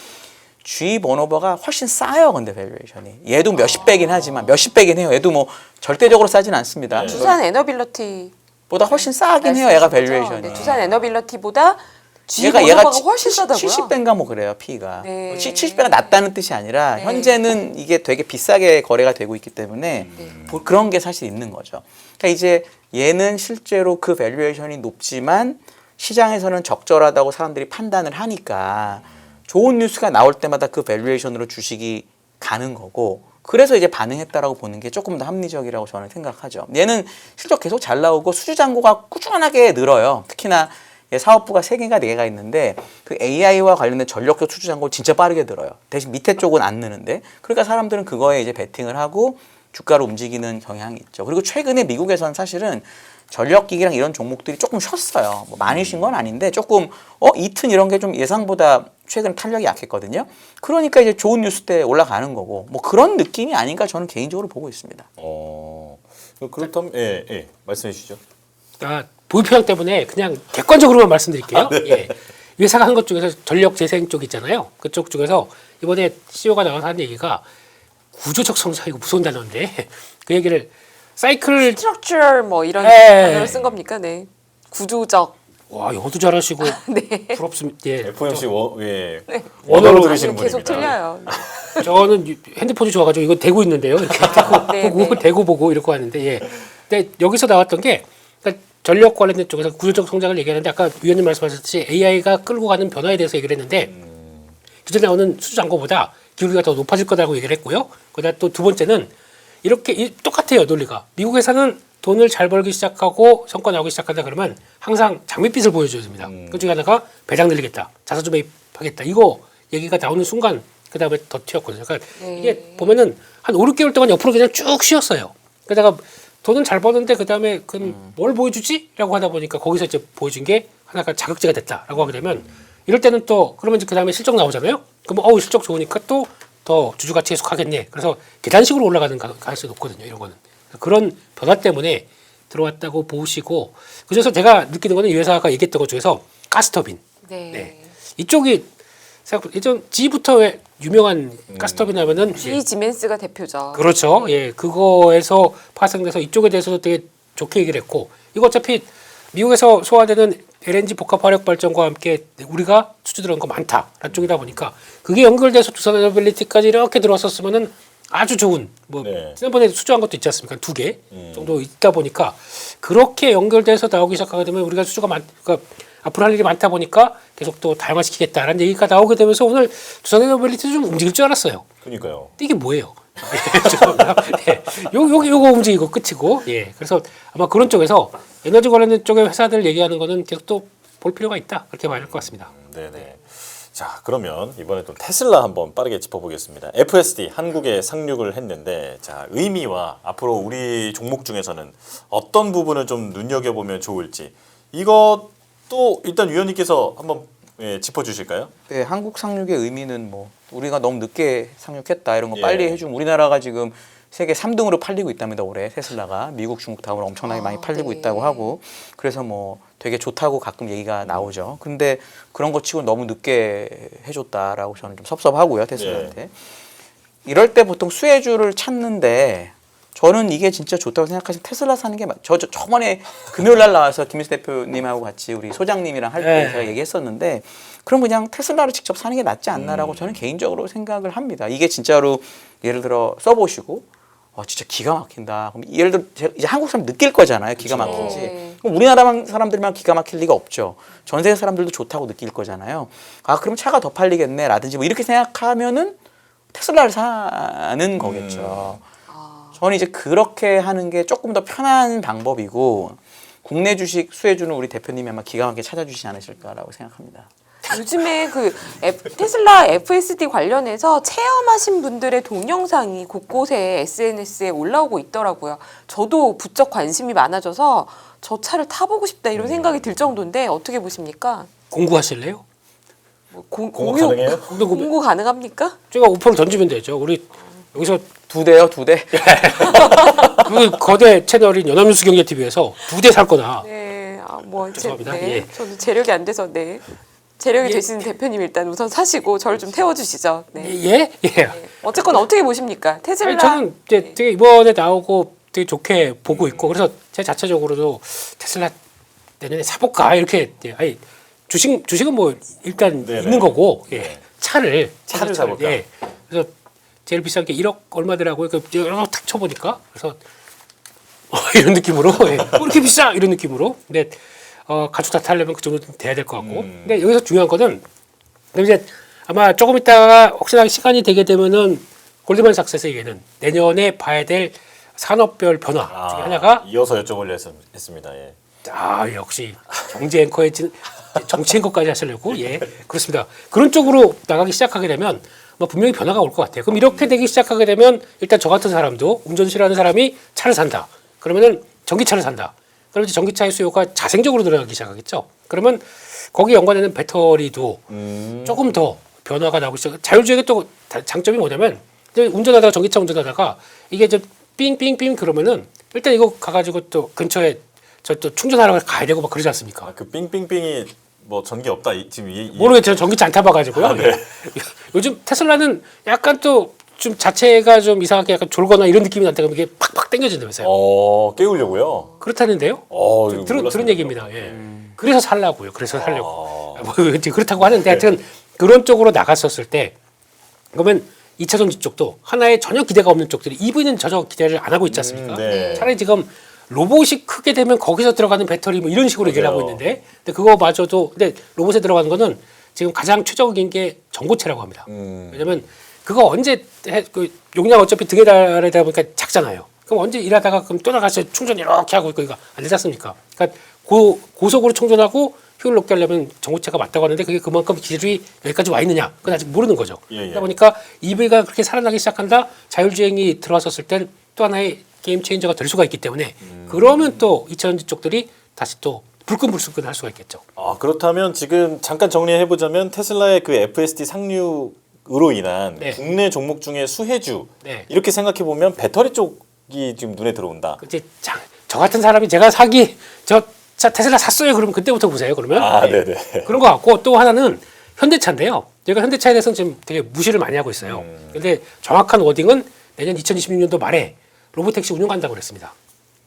GE 번호바가 훨씬 싸요. 근데 밸류에이션이 얘도 몇십 배긴 하지만 몇십 배긴 해요. 얘도 뭐 절대적으로 싸진 않습니다. 두산 에너빌러티 보다 훨씬 싸긴 해요. 얘가 밸류에이션이. 네, 두산 에너빌러티보다 G 얘가 번호바가 훨씬 싸다고요? 70배인가 뭐 그래요. P가. 네. 70배가 낮다는 뜻이 아니라 네. 현재는 이게 되게 비싸게 거래가 되고 있기 때문에 뭐 그런 게 사실 있는 거죠. 그러니까 이제 얘는 실제로 그 밸류에이션이 높지만 시장에서는 적절하다고 사람들이 판단을 하니까 좋은 뉴스가 나올 때마다 그 밸류에이션으로 주식이 가는 거고 그래서 이제 반응했다라고 보는 게 조금 더 합리적이라고 저는 생각하죠. 얘는 실적 계속 잘 나오고 수주 잔고가 꾸준하게 늘어요. 특히나 사업부가 3개가 4개가 있는데 그 AI와 관련된 전력적 수주 잔고 진짜 빠르게 늘어요. 대신 밑에 쪽은 안 느는데 그러니까 사람들은 그거에 이제 베팅을 하고 주가를 움직이는 경향이 있죠. 그리고 최근에 미국에서는 사실은 전력기기랑 이런 종목들이 조금 쉬었어요. 뭐 많이 쉰 건 아닌데 조금 이튼 이런 게 좀 예상보다 최근 탄력이 약했거든요. 그러니까 이제 좋은 뉴스 때 올라가는 거고 뭐 그런 느낌이 아닌가 저는 개인적으로 보고 있습니다. 그렇다면 예, 말씀해 주시죠. 보유 편향 때문에 그냥 객관적으로만 말씀드릴게요. 예. 이 회사가 한 것 중에서 전력 재생 쪽 있잖아요. 그쪽 쪽에서 이번에 CEO가 나와서 한 얘기가 구조적 성장 이거 무서운 단어인데 그 얘기를 사이클 스트럭처럴 뭐 이런 네. 단어를 쓴 겁니까? 네. 구조적. 와 영어도 잘하시고 네. 부럽습니다. 예. FOMC 원어로 들으시는 계속 분입니다. 틀려요. 저는 핸드폰이 좋아가지고 이거 대고 있는데요. 이렇게 네, 보고 네. 대고 보고 이렇게 하는데 예. 근데 여기서 나왔던 게 그러니까 전력 관련된 쪽에서 구조적 성장을 얘기하는데 아까 위원님 말씀하셨듯이 AI가 끌고 가는 변화에 대해서 얘기를 했는데 기존에 나오는 수주 잔고보다 기울기가 더 높아질 거라고 얘기를 했고요. 그다음 또 두 번째는 이렇게 똑같아요 논리가. 미국 회사는 돈을 잘 벌기 시작하고 성과 나오기 시작한다 그러면 항상 장밋빛을 보여줘야 됩니다. 그 중에 하나가 배당 늘리겠다, 자사주 매입하겠다 이거 얘기가 나오는 순간 그 다음에 더 튀었거든요. 그러니까 이게 보면은 한 5, 6개월 동안 옆으로 그냥 쭉 쉬었어요. 그러다가 돈은 잘 버는데 그 다음에 뭘 보여주지? 라고 하다 보니까 거기서 이제 보여준 게 하나가 자극제가 됐다라고 하게 되면 이럴 때는 또 그러면 이제 그 다음에 실적 나오잖아요. 그러면 실적 좋으니까 또 더 주주 가치 해석하겠네. 그래서 계단식으로 올라가는 가능성이 높거든요. 이런 거는 그런 변화 때문에 들어왔다고 보시고 그래서 제가 느끼는 거는 이 회사가 얘기했던 것 중에서 가스터빈 네. 이쪽이 예전 G부터 왜 유명한 가스터빈 하면은 G 지멘스가 대표죠. 그렇죠. 예, 그거에서 파생돼서 이쪽에 대해서도 되게 좋게 얘기를 했고 이거 어차피 미국에서 소화되는 LNG 복합 화력 발전과 함께 우리가 수주 들어간 거 많다라는 쪽이다 보니까 그게 연결돼서 두산에너빌리티까지 이렇게 들어왔었으면은 아주 좋은 뭐 네. 지난번에 수주한 것도 있지 않습니까? 2개 정도 있다 보니까 그렇게 연결돼서 나오기 시작하게 되면 우리가 수주가 그러니까 앞으로 할 일이 많다 보니까 계속 또 다양화시키겠다라는 얘기가 나오게 되면서 오늘 두산에너빌리티 좀 움직일 줄 알았어요. 그러니까요. 이게 뭐예요? 네. 요거 움직이고 끝이고. 예. 그래서 아마 그런 쪽에서 에너지 관련된 쪽의 회사들 얘기하는 거는 계속 또 볼 필요가 있다. 그렇게 봐야 할 것 같습니다. 네네. 자 그러면 이번에 또 테슬라 한번 빠르게 짚어보겠습니다. FSD 한국에 상륙을 했는데 자 의미와 앞으로 우리 종목 중에서는 어떤 부분을 좀 눈여겨보면 좋을지 이것도 일단 위원님께서 한번 짚어주실까요? 네, 한국 상륙의 의미는 뭐 우리가 너무 늦게 상륙했다 이런 거 예. 빨리 해주면 우리나라가 지금 세계 3등으로 팔리고 있답니다. 올해 테슬라가 미국, 중국 다음으로 엄청나게 많이 팔리고 네. 있다고 하고 그래서 뭐 되게 좋다고 가끔 얘기가 나오죠. 근데 그런 거 치고 너무 늦게 해줬다라고 저는 좀 섭섭하고요 테슬라한테. 이럴 때 보통 수혜주를 찾는데 저는 이게 진짜 좋다고 생각하시면 테슬라 사는 게 저번에 금요일 날 나와서 김일수 대표님하고 같이 우리 소장님이랑 할 때 네. 제가 얘기했었는데 그럼 그냥 테슬라를 직접 사는 게 낫지 않나라고 저는 개인적으로 생각을 합니다. 이게 진짜로 예를 들어 써보시고 진짜 기가 막힌다. 그럼 예를 들어 이제 한국 사람 느낄 거잖아요. 기가 막힌지. 네. 그럼 우리나라 사람들만 기가 막힐 리가 없죠. 전 세계 사람들도 좋다고 느낄 거잖아요. 그럼 차가 더 팔리겠네라든지 뭐 이렇게 생각하면은 테슬라를 사는 거겠죠. 저는 이제 그렇게 하는 게 조금 더 편한 방법이고 국내 주식 수혜주는 우리 대표님이 아마 기가 막히게 찾아주시지 않으실까라고 생각합니다. 요즘에 테슬라 FSD 관련해서 체험하신 분들의 동영상이 곳곳에 SNS에 올라오고 있더라고요. 저도 부쩍 관심이 많아져서 저 차를 타보고 싶다 이런 생각이 들 정도인데 어떻게 보십니까? 공구하실래요? 공부 가능해요? 공고 가능합니까? 제가 오퍼를 던지면 되죠. 우리 여기서 2대요, 2대. 그 거대 채널인 연합뉴스 경제TV에서 2대 살 거다. 네, 죄송합니다. 네, 예. 저는 재력이 안 돼서 재력이 예. 되시는 대표님 일단 우선 사시고 저를 좀 태워주시죠. 네. 예? 예. 네. 어쨌건 어떻게 보십니까? 테슬라. 아니, 저는 이제 되게 이번에 나오고 되게 좋게 보고 있고 그래서 제 자체적으로도 테슬라 내년에 사볼까 이렇게 아니 주식은 뭐 일단 네네. 있는 거고 예. 차를 사볼까? 예. 그래서 제일 비싼 게 1억 얼마더라고요. 그 여러 탁 쳐보니까 그래서 이런 느낌으로 예. 이렇게 비싸 이런 느낌으로 근데 가족 다 타려면 그 정도 돼야 될 것 같고 근데 여기서 중요한 거는 이제 아마 조금 있다가 혹시나 시간이 되게 되면은 골드만삭스에서 얘기는 내년에 봐야 될 산업별 변화 중에 하나가 이어서 여쭤보려 했습니다. 예. 역시 경제 앵커의 정치 앵커까지 하시려고 예 그렇습니다. 그런 쪽으로 나가기 시작하게 되면 뭐 분명히 변화가 올 것 같아요. 그럼 이렇게 되기 시작하게 되면 일단 저 같은 사람도 운전 싫어하는 사람이 차를 산다. 그러면은 전기차를 산다. 그럼 이제 전기차의 수요가 자생적으로 늘어나기 시작하겠죠. 그러면 거기에 연관되는 배터리도 조금 더 변화가 나오기 시작. 자율주행의 또 장점이 뭐냐면 이제 운전하다가 전기차 운전하다가 이게 좀 삥삥삥 그러면은 일단 이거 가가지고 또 근처에 또 충전하러 가야 되고 막 그러지 않습니까? 그 삥삥삥이 뭐 전기 없다 지금 모르겠지만 전기차 안 타봐가지고요. 네. 요즘 테슬라는 약간 또 좀 자체가 좀 이상하게 약간 졸거나 이런 느낌이 난다면 이게 팍팍 당겨진다면서요. 깨우려고요? 그렇다는데요? 들은 얘기입니다. 예. 그래서 살라고요. 그래서 살려고. 뭐 그렇다고 하는데 하여튼 그런 쪽으로 나갔었을 때 그러면 2차 전지 쪽도 하나의 전혀 기대가 없는 쪽들이 EV는 전혀 기대를 안 하고 있지 않습니까? 네. 차라리 지금 로봇이 크게 되면 거기서 들어가는 배터리 뭐 이런 식으로 얘기를 하고 맞아요. 있는데 근데 그거마저도 근데 로봇에 들어가는 거는 지금 가장 최적인 게 전고체라고 합니다. 왜냐면 그거 언제 그 용량 어차피 등에 달하다 보니까 작잖아요. 그럼 언제 일하다가 그럼 또 나가서 충전 이렇게 하고 이거 안 되지 않습니까? 그러니까 고속으로 충전하고 효율 높게 하려면 전고체가 맞다고 하는데 그게 그만큼 기술이 여기까지 와 있느냐? 그건 아직 모르는 거죠. 예. 그러다 보니까 EV가 그렇게 살아나기 시작한다. 자율주행이 들어왔었을 땐 또 하나의 게임 체인저가 될 수가 있기 때문에 그러면 또 2차전지 쪽들이 다시 또 불끈불끈 할 수가 있겠죠. 아, 그렇다면 지금 잠깐 정리해 보자면 테슬라의 그 FSD 상륙으로 인한 네. 국내 종목 중에 수혜주 네. 이렇게 생각해 보면 배터리 쪽이 지금 눈에 들어온다. 이제 저 같은 사람이 제가 자, 테슬라 샀어요. 그러면 그때부터 보세요. 그러면 아, 네. 네네. 그런 것 같고 또 하나는 현대차인데요. 저희가 현대차에 대해서는 지금 되게 무시를 많이 하고 있어요. 근데 정확한 워딩은 내년 2026년도 말에 로보택시 운영한다고 그랬습니다.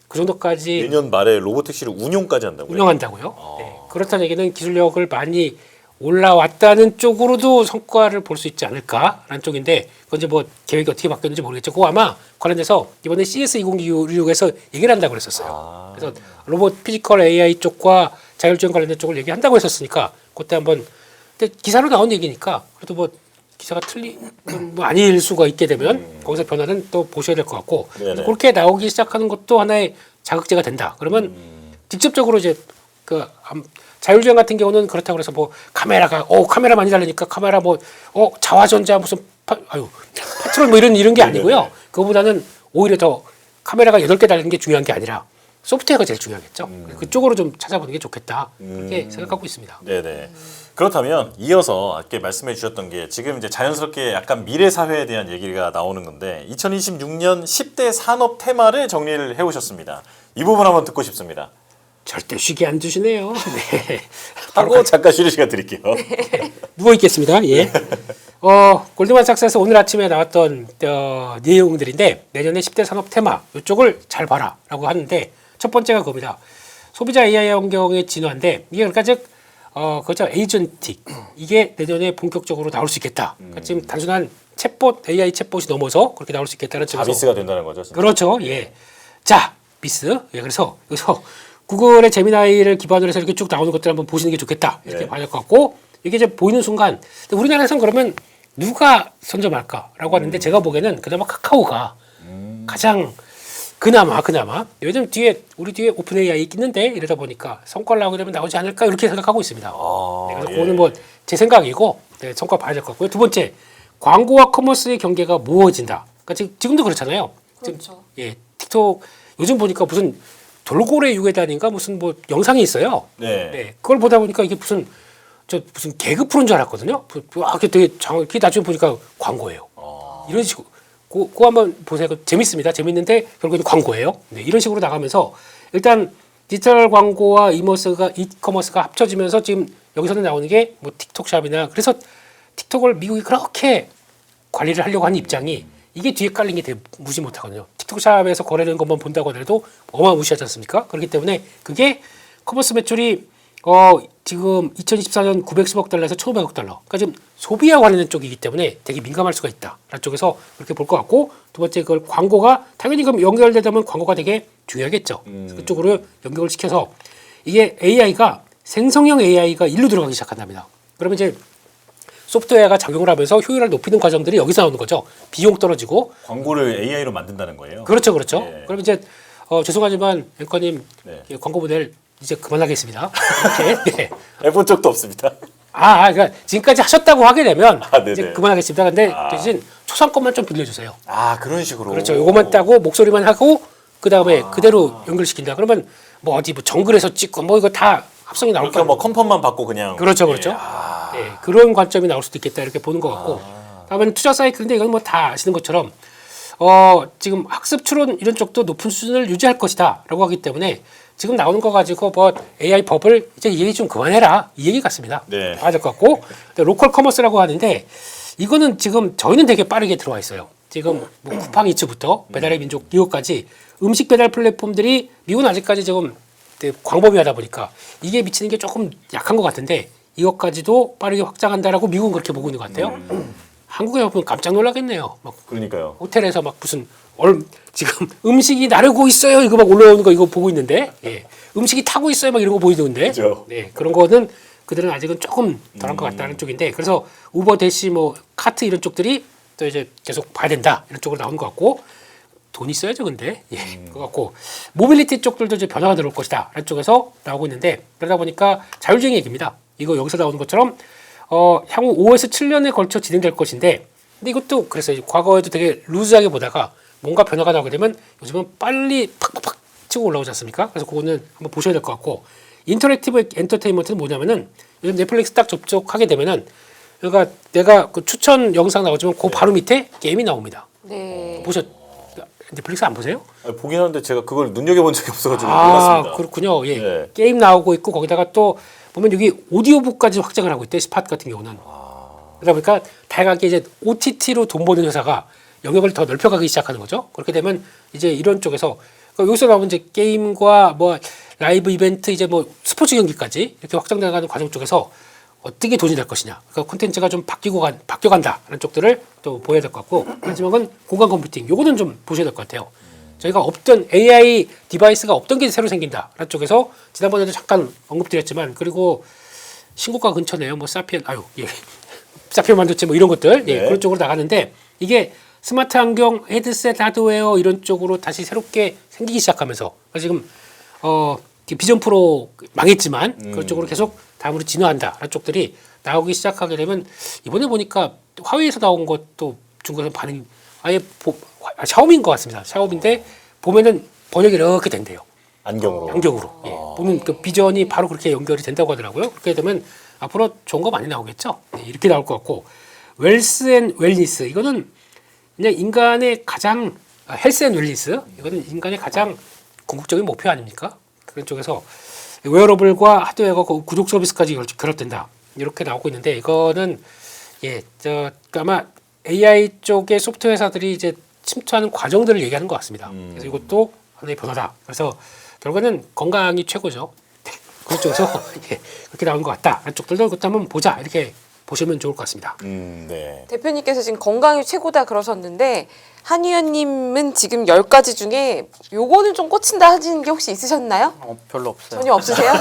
그 정도까지 내년 말에 로보택시를 운용까지 한다고요? 운영한다고요. 네. 그렇다는 얘기는 기술력을 많이 올라왔다는 쪽으로도 성과를 볼 수 있지 않을까라는 쪽인데 그건 이제 뭐 계획이 어떻게 바뀌었는지 모르겠죠. 그거 아마 관련해서 이번에 CS2026에서 얘기를 한다고 그랬었어요. 그래서 로봇 피지컬 AI 쪽과 자율주행 관련된 쪽을 얘기한다고 했었으니까 그때 한번 근데 기사로 나온 얘기니까 그래도 뭐 기사가 뭐 아닐 수가 있게 되면 거기서 변화는 또 보셔야 될 것 같고 네네. 그렇게 나오기 시작하는 것도 하나의 자극제가 된다. 그러면 직접적으로 이제 자율주행 같은 경우는 그렇다고 그래서 뭐 카메라 많이 달리니까 카메라 자화전자 무슨 파트롤 뭐 이런 게 아니고요. 그거보다는 오히려 더 카메라가 8개 달리는 게 중요한 게 아니라 소프트웨어가 제일 중요하겠죠. 그쪽으로 좀 찾아보는 게 좋겠다. 그렇게 생각하고 있습니다. 네네. 그렇다면 이어서 아까 말씀해 주셨던 게 지금 이제 자연스럽게 약간 미래 사회에 대한 얘기가 나오는 건데 2026년 10대 산업 테마를 정리를 해 오셨습니다. 이 부분 한번 듣고 싶습니다. 절대 쉬게 안 두시네요. 네. 하고 잠깐 쉬는 시간 드릴게요. 누워 있겠습니다. 예. 골드만삭스에서 오늘 아침에 나왔던 내용들인데 내년에 10대 산업 테마 이쪽을 잘 봐라라고 하는데 첫 번째가 그겁니다. 소비자 AI 환경의 진화인데 이게 그러니까 즉 그죠 에이전틱 이게 내년에 본격적으로 나올 수 있겠다. 그러니까 지금 단순한 챗봇 AI 챗봇이 넘어서 그렇게 나올 수 있겠다는 점에서 자비스가 된다는 거죠. 진짜. 그렇죠. 예. 자, 비스. 예, 그래서 여기서 구글의 제미나이를 기반으로 해서 이렇게 쭉 나오는 것들 한번 보시는 게 좋겠다. 이렇게 네. 봐야 될 것 같고 이게 이제 보이는 순간 근데 우리나라에서는 그러면 누가 선점할까라고 하는데 제가 보기에는 그나마 카카오가 가장 그나마 요즘 우리 뒤에 오픈 AI 있는데 이러다 보니까 성과를 나오게 되면 나오지 않을까 이렇게 생각하고 있습니다. 네, 그래서 그거는 뭐 제 생각이고 네, 성과 봐야 될 것 같고요. 두 번째 광고와 커머스의 경계가 모호해진다. 그러니까 지금도 그렇잖아요. 그렇죠. 예, 틱톡 요즘 보니까 무슨 돌고래 유괴단인가 무슨 뭐 영상이 있어요. 네. 네, 그걸 보다 보니까 이게 무슨 개그 프로인 줄 알았거든요. 그게 되게 그게 나중에 보니까 광고예요. 이런 식으로 그거 한번 보세요. 재밌습니다. 재밌는데 결국에는 광고예요. 네, 이런 식으로 나가면서 일단 디지털 광고와 이커머스가 합쳐지면서 지금 여기서는 나오는 게 뭐 틱톡샵이나 그래서 틱톡을 미국이 그렇게 관리를 하려고 하는 입장이 이게 뒤에 깔린 게 되게 무시 못하거든요. 틱톡샵에서 거래되는 것만 본다고 하더라도 어마무시하지 않습니까? 그렇기 때문에 그게 커머스 매출이 지금 2024년 910억 달러에서 1,500억 달러. 그러니까 지금 소비와 관련된 쪽이기 때문에 되게 민감할 수가 있다. 라는 쪽에서 그렇게 볼 것 같고 두 번째 그걸 광고가 당연히 그럼 연결되다 보면 광고가 되게 중요하겠죠. 그래서 그쪽으로 연결을 시켜서 이게 AI가 생성형 AI가 일로 들어가기 시작한답니다. 그러면 이제 소프트웨어가 작용을 하면서 효율을 높이는 과정들이 여기서 나오는 거죠. 비용 떨어지고. 광고를 AI로 만든다는 거예요. 그렇죠. 네. 그러면 이제 죄송하지만 앵커님 네. 광고 모델 이제 그만하겠습니다. 이렇게. 네. 해본 적도 없습니다. 그러니까 지금까지 하셨다고 하게 되면 네네. 이제 그만하겠습니다. 근데 대신 초상권만 좀 빌려주세요. 그런 식으로. 그렇죠. 요거만 따고 목소리만 하고 그 다음에 그대로 연결시킨다. 그러면 뭐 어디 뭐 정글에서 찍고 뭐 이거 다 합성이 나올 그러니까 거예요. 뭐 컨펌만 받고 그냥. 그렇죠. 예. 네, 그런 관점이 나올 수도 있겠다 이렇게 보는 것 같고. 다음에는 투자 사이클인데 이건 뭐 다 아시는 것처럼 지금 학습 추론 이런 쪽도 높은 수준을 유지할 것이다라고 하기 때문에 지금 나오는 거 가지고 뭐 AI 법을 이제 이 얘기 좀 그만해라 이 얘기 같습니다. 네. 봐야 될 것 같고 로컬 커머스라고 하는데 이거는 지금 저희는 되게 빠르게 들어와 있어요. 지금 뭐 쿠팡이츠부터 배달의 민족 이거까지 음식 배달 플랫폼들이 미국은 아직까지 지금 광범위하다 보니까 이게 미치는 게 조금 약한 것 같은데 이것까지도 빠르게 확장한다라고 미국은 그렇게 보고 있는 것 같아요. 한국에 와보면 깜짝 놀라겠네요. 막 그러니까요. 호텔에서 막 무슨 지금 음식이 나르고 있어요. 이거 막 올라오는 거 이거 보고 있는데, 예. 음식이 타고 있어요. 막 이런 거 보이던데, 그죠. 네, 그런 거는 그들은 아직은 조금 덜한 것 같다는 쪽인데, 그래서 우버, 대시, 뭐 카트 이런 쪽들이 또 이제 계속 봐야 된다 이런 쪽으로 나오는 것 같고, 돈이 있어야죠, 근데 예, 그거 같고 모빌리티 쪽들도 이제 변화가 들어올 것이다 이런 쪽에서 나오고 있는데, 그러다 보니까 자율주행 얘기입니다. 이거 여기서 나오는 것처럼 향후 5에서 7년에 걸쳐 진행될 것인데, 근데 이것도 그래서 과거에도 되게 루즈하게 보다가 뭔가 변화가 나오게 되면 요즘은 빨리 팍팍팍 치고 올라오지 않습니까? 그래서 그거는 한번 보셔야 될 것 같고, 인터랙티브 엔터테인먼트는 뭐냐면은 요즘 넷플릭스 딱 접속하게 되면은 그러니까 내가 그 추천 영상 나오지만 그 바로 밑에 게임이 나옵니다. 네. 넷플릭스 안 보세요? 아니, 보긴 하는데 제가 그걸 눈여겨본 적이 없어가지고 아, 몰랐습니다. 그렇군요. 예. 네. 게임 나오고 있고 거기다가 또 보면 여기 오디오북까지 확장을 하고 있대. 스팟 같은 경우는. 그러다 보니까 다양하게 이제 OTT로 돈 버는 회사가 영역을 더 넓혀가기 시작하는 거죠. 그렇게 되면 이제 이런 쪽에서 그러니까 여기서 나오는 이제 게임과 뭐 라이브 이벤트 이제 뭐 스포츠 경기까지 이렇게 확장돼가는 과정 쪽에서 어떻게 돈이 될 것이냐. 그러니까 콘텐츠가 좀 바뀌어간다는 쪽들을 또 보여야 될 것 같고, 마지막은 공간 컴퓨팅. 요거는 좀 보셔야 될 것 같아요. 저희가 없던 AI 디바이스가 없던 게 새로 생긴다라는 쪽에서 지난번에도 잠깐 언급드렸지만, 그리고 신고가 근처네요. 뭐 사피엔 사피엔 만들지 뭐 이런 것들 예, 네. 그런 쪽으로 나가는데, 이게 스마트 안경, 헤드셋, 하드웨어 이런 쪽으로 다시 새롭게 생기기 시작하면서 지금 비전 프로 망했지만 그런 쪽으로 계속 다음으로 진화한다라는 쪽들이 나오기 시작하게 되면, 이번에 보니까 화웨이에서 나온 것도 중국에서 반응이 아예 샤오미인 것 같습니다. 샤오미인데 보면은 번역이 이렇게 된대요. 안경으로. 안경으로. 예. 보면 그 비전이 바로 그렇게 연결이 된다고 하더라고요. 그렇게 되면 앞으로 좋은 거 많이 나오겠죠. 네, 이렇게 나올 것 같고, 웰스 앤 웰니스 이거는 그냥 인간의 가장 헬스 앤 웰니스 이거는 인간의 가장 궁극적인 목표 아닙니까? 그런 쪽에서 웨어러블과 하드웨어가 구독 서비스까지 결합된다 이렇게 나오고 있는데, 이거는 아마 AI 쪽의 소프트웨어 회사들이 이제 침투하는 과정들을 얘기하는 것 같습니다. 그래서 이것도 하나의 변화다. 그래서 결국에는 건강이 최고죠. 그런 쪽에서 그렇게 나오는 것 같다. 한쪽들도 그것도 한번 보자 이렇게 보시면 좋을 것 같습니다. 네. 대표님께서 지금 건강이 최고다 그러셨는데, 한 의원님은 지금 10가지 중에 요거는 좀 꽂힌다 하시는 게 혹시 있으셨나요? 별로 없어요. 전혀 없으세요?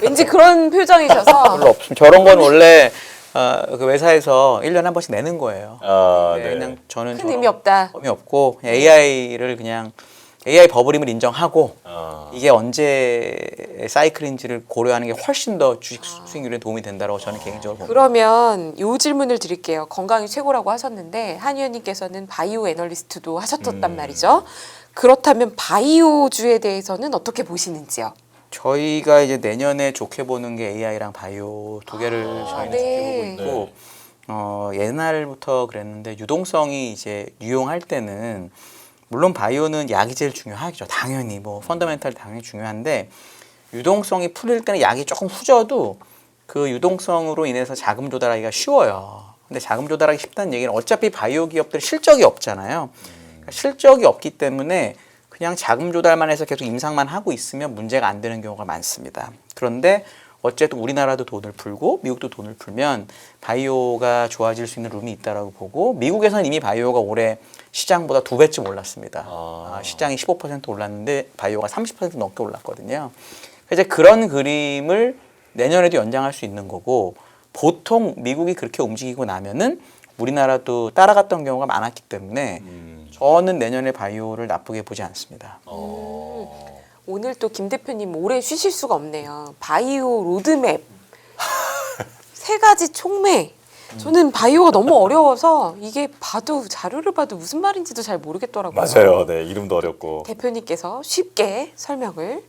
왠지 그런 표정이셔서. 별로 없습니다. 저런 건 원래 그 회사에서 1년에 한 번씩 내는 거예요. 아, 네, 네. 그냥 저는 큰 의미 없다. 의미 없고, 그냥 AI를 그냥 AI 버블임을 인정하고, 이게 언제 사이클인지를 고려하는 게 훨씬 더 주식 수익률에 도움이 된다고 저는 개인적으로 봅니다. 그러면 이 질문을 드릴게요. 건강이 최고라고 하셨는데 한 의원님께서는 바이오 애널리스트도 하셨단 말이죠. 그렇다면 바이오주에 대해서는 어떻게 보시는지요? 저희가 이제 내년에 좋게 보는 게 AI랑 바이오 두 개를 저희는 네. 좋게 보고 있고, 옛날부터 그랬는데 유동성이 이제 유용할 때는, 물론 바이오는 약이 제일 중요하죠. 당연히 뭐 펀더멘탈 당연히 중요한데, 유동성이 풀릴 때는 약이 조금 후져도 그 유동성으로 인해서 자금 조달하기가 쉬워요. 근데 자금 조달하기 쉽다는 얘기는 어차피 바이오 기업들 실적이 없잖아요. 그러니까 실적이 없기 때문에 그냥 자금 조달만 해서 계속 임상만 하고 있으면 문제가 안 되는 경우가 많습니다. 그런데 어쨌든 우리나라도 돈을 풀고 미국도 돈을 풀면 바이오가 좋아질 수 있는 룸이 있다라고 보고, 미국에서는 이미 바이오가 올해 시장보다 2배쯤 올랐습니다. 시장이 15% 올랐는데 바이오가 30% 넘게 올랐거든요. 이제 그런 그림을 내년에도 연장할 수 있는 거고, 보통 미국이 그렇게 움직이고 나면은 우리나라도 따라갔던 경우가 많았기 때문에 저는 내년에 바이오를 나쁘게 보지 않습니다. 오늘 또 김 대표님 오래 쉬실 수가 없네요. 바이오 로드맵 3가지 촉매. 저는 바이오가 너무 어려워서 이게 자료를 봐도 무슨 말인지도 잘 모르겠더라고요. 맞아요. 네. 이름도 어렵고. 대표님께서 쉽게 설명을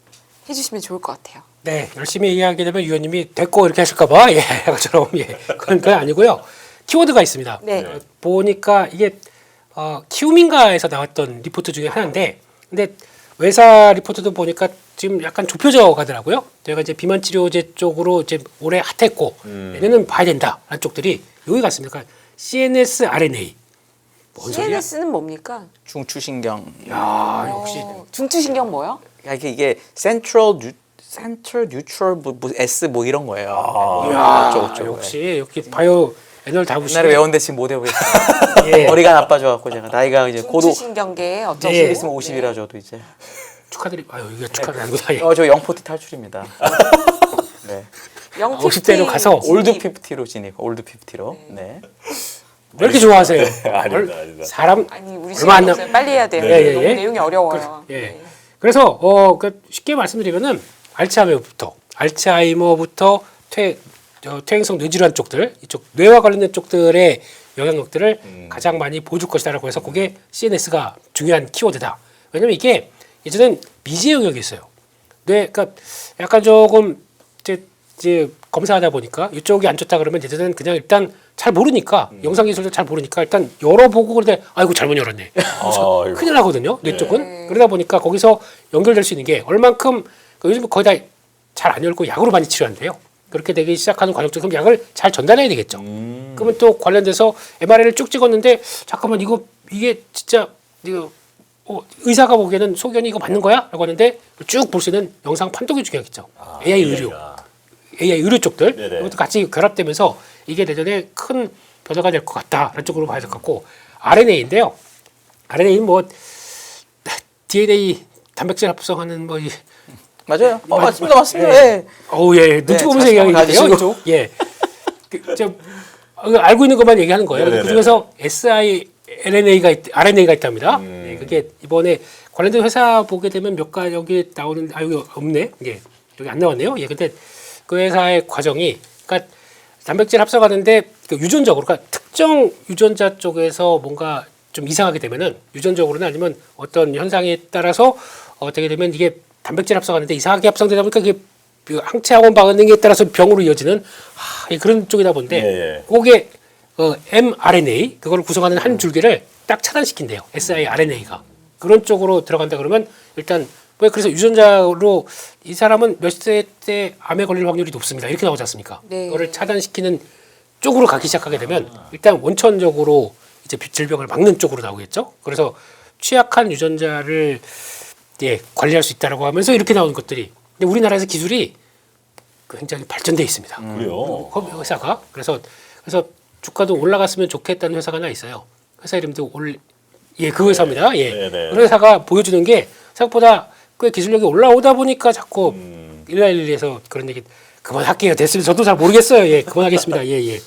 해주시면 좋을 것 같아요. 네, 열심히 얘기하게 되면 위원님이 됐고 이렇게 하실까봐 그처럼 그건 아니고요. 키워드가 있습니다. 네. 보니까 이게 키움인가에서 나왔던 리포트 중에 하나인데, 근데 외사 리포트도 보니까 지금 약간 좁혀져 가더라고요. 저희가 이제 비만 치료제 쪽으로 이제 올해 핫했고 내년은 봐야 된다라는 쪽들이 여기 같습니다. 그러니까 CNS RNA. 뭔 소리야? CNS는 뭡니까? 중추신경. 야, 역시 중추신경 뭐요? 이게 Central Neutral S 뭐 이런 거예요. 야, 어쩌고저쩌고. 역시 여기 바이오 애널 다 보시고 옛날에 외웠는데 지금 못 외우겠어요. 예. 머리가 나빠져갖고 제가 나이가 이제 고도 중추신경계에 어쩌고 예. 있으면 50이라 저도 이제. 아유 이게 축하드리는 거다. 예. 저 영포티 탈출입니다. 네. 50대로 가서 올드 50로 진입. 올드 50로. 네. 왜 이렇게 좋아하세요? 아닙니다. 사람 아니 우리 얼마 안 시간 없어요. 빨리 해야 돼요. 예, 예, 너무 예. 내용이 어려워요. 예. 그래서 그 쉽게 말씀드리면은 알츠하이머부터 퇴행성 뇌질환 쪽들 이쪽 뇌와 관련된 쪽들의 영향력들을 가장 많이 보여줄 것이다라고 해서 그게 CNS가 중요한 키워드다. 왜냐면 이게 예전엔 미지 영역이었어요. 그러니까 약간 조금 이제 검사하다 보니까 이쪽이 안 좋다 그러면 예전에는 그냥 일단 잘 모르니까 영상 기술도 잘 모르니까 일단 열어보고 그러는데 아이고 잘못 열었네. 아이고. 큰일 나거든요. 뇌 쪽은. 그러다 보니까 거기서 연결될 수 있는 게 얼만큼 요즘 거의 다 잘 안 열고 약으로 많이 치료한대요. 그렇게 되기 시작하는 과정 중에 그럼 약을 잘 전달해야 되겠죠. 그러면 또 관련돼서 MRI를 쭉 찍었는데 잠깐만 이게 진짜 이거 의사가 보기에는 소견이 이거 맞는 거야? 라고 하는데 쭉 볼 수 있는 영상 판독이 중요하겠죠. AI 의료. AI 의료 쪽들 네네. 이것도 같이 결합되면서 이게 내년에 큰 변화가 될 것 같다라는 쪽으로 봐야 될 것 같고 RNA인데요. RNA는 뭐 DNA 단백질 합성하는 뭐 맞아요. 맞습니다. 맞습니다. 예. 예. 예, 눈치 보면서 자신감 얘기하는데요. 가지시고. 이쪽. 예. 알고 있는 것만 얘기하는 거예요. 네네네. 그 중에서 RNA가 있답니다. 네, 그게 이번에 관련된 회사 보게 되면 몇 가지 여기 나오는 여기 없네. 예. 여기 안 나왔네요. 예. 근데 그 회사의 과정이 그러니까 단백질 합성하는데 그 유전적으로 그러니까 특정 유전자 쪽에서 뭔가 좀 이상하게 되면은 유전적으로는 아니면 어떤 현상에 따라서 되게 되면 이게 단백질 합성하는데 이상하게 합성되다 보니까 이게 그 항체 항원 반응에 따라서 병으로 이어지는 그런 쪽이다 본데 예. 그게 mRNA 그걸 구성하는 한 줄기를 딱 차단시킨대요. siRNA가 그런 쪽으로 들어간다 그러면 일단 왜 그래서 유전자로 이 사람은 몇 세 때 암에 걸릴 확률이 높습니다. 이렇게 나오지 않습니까? 네. 그거를 차단시키는 쪽으로 가기 시작하게 되면 일단 원천적으로 이제 질병을 막는 쪽으로 나오겠죠. 그래서 취약한 유전자를 관리할 수 있다라고 하면서 이렇게 나오는 것들이 근데 우리나라에서 기술이 굉장히 발전돼 있습니다. 그래요. 회사가 그래서 주가도 올라갔으면 좋겠다는 회사가 하나 있어요. 회사 이름도 그 회사입니다. 예. 네, 네. 그 회사가 보여주는 게 생각보다 꽤 기술력이 올라오다 보니까 자꾸 111에서 그런 얘기 그만할게요. 됐으면 저도 잘 모르겠어요. 예, 그만하겠습니다. 예.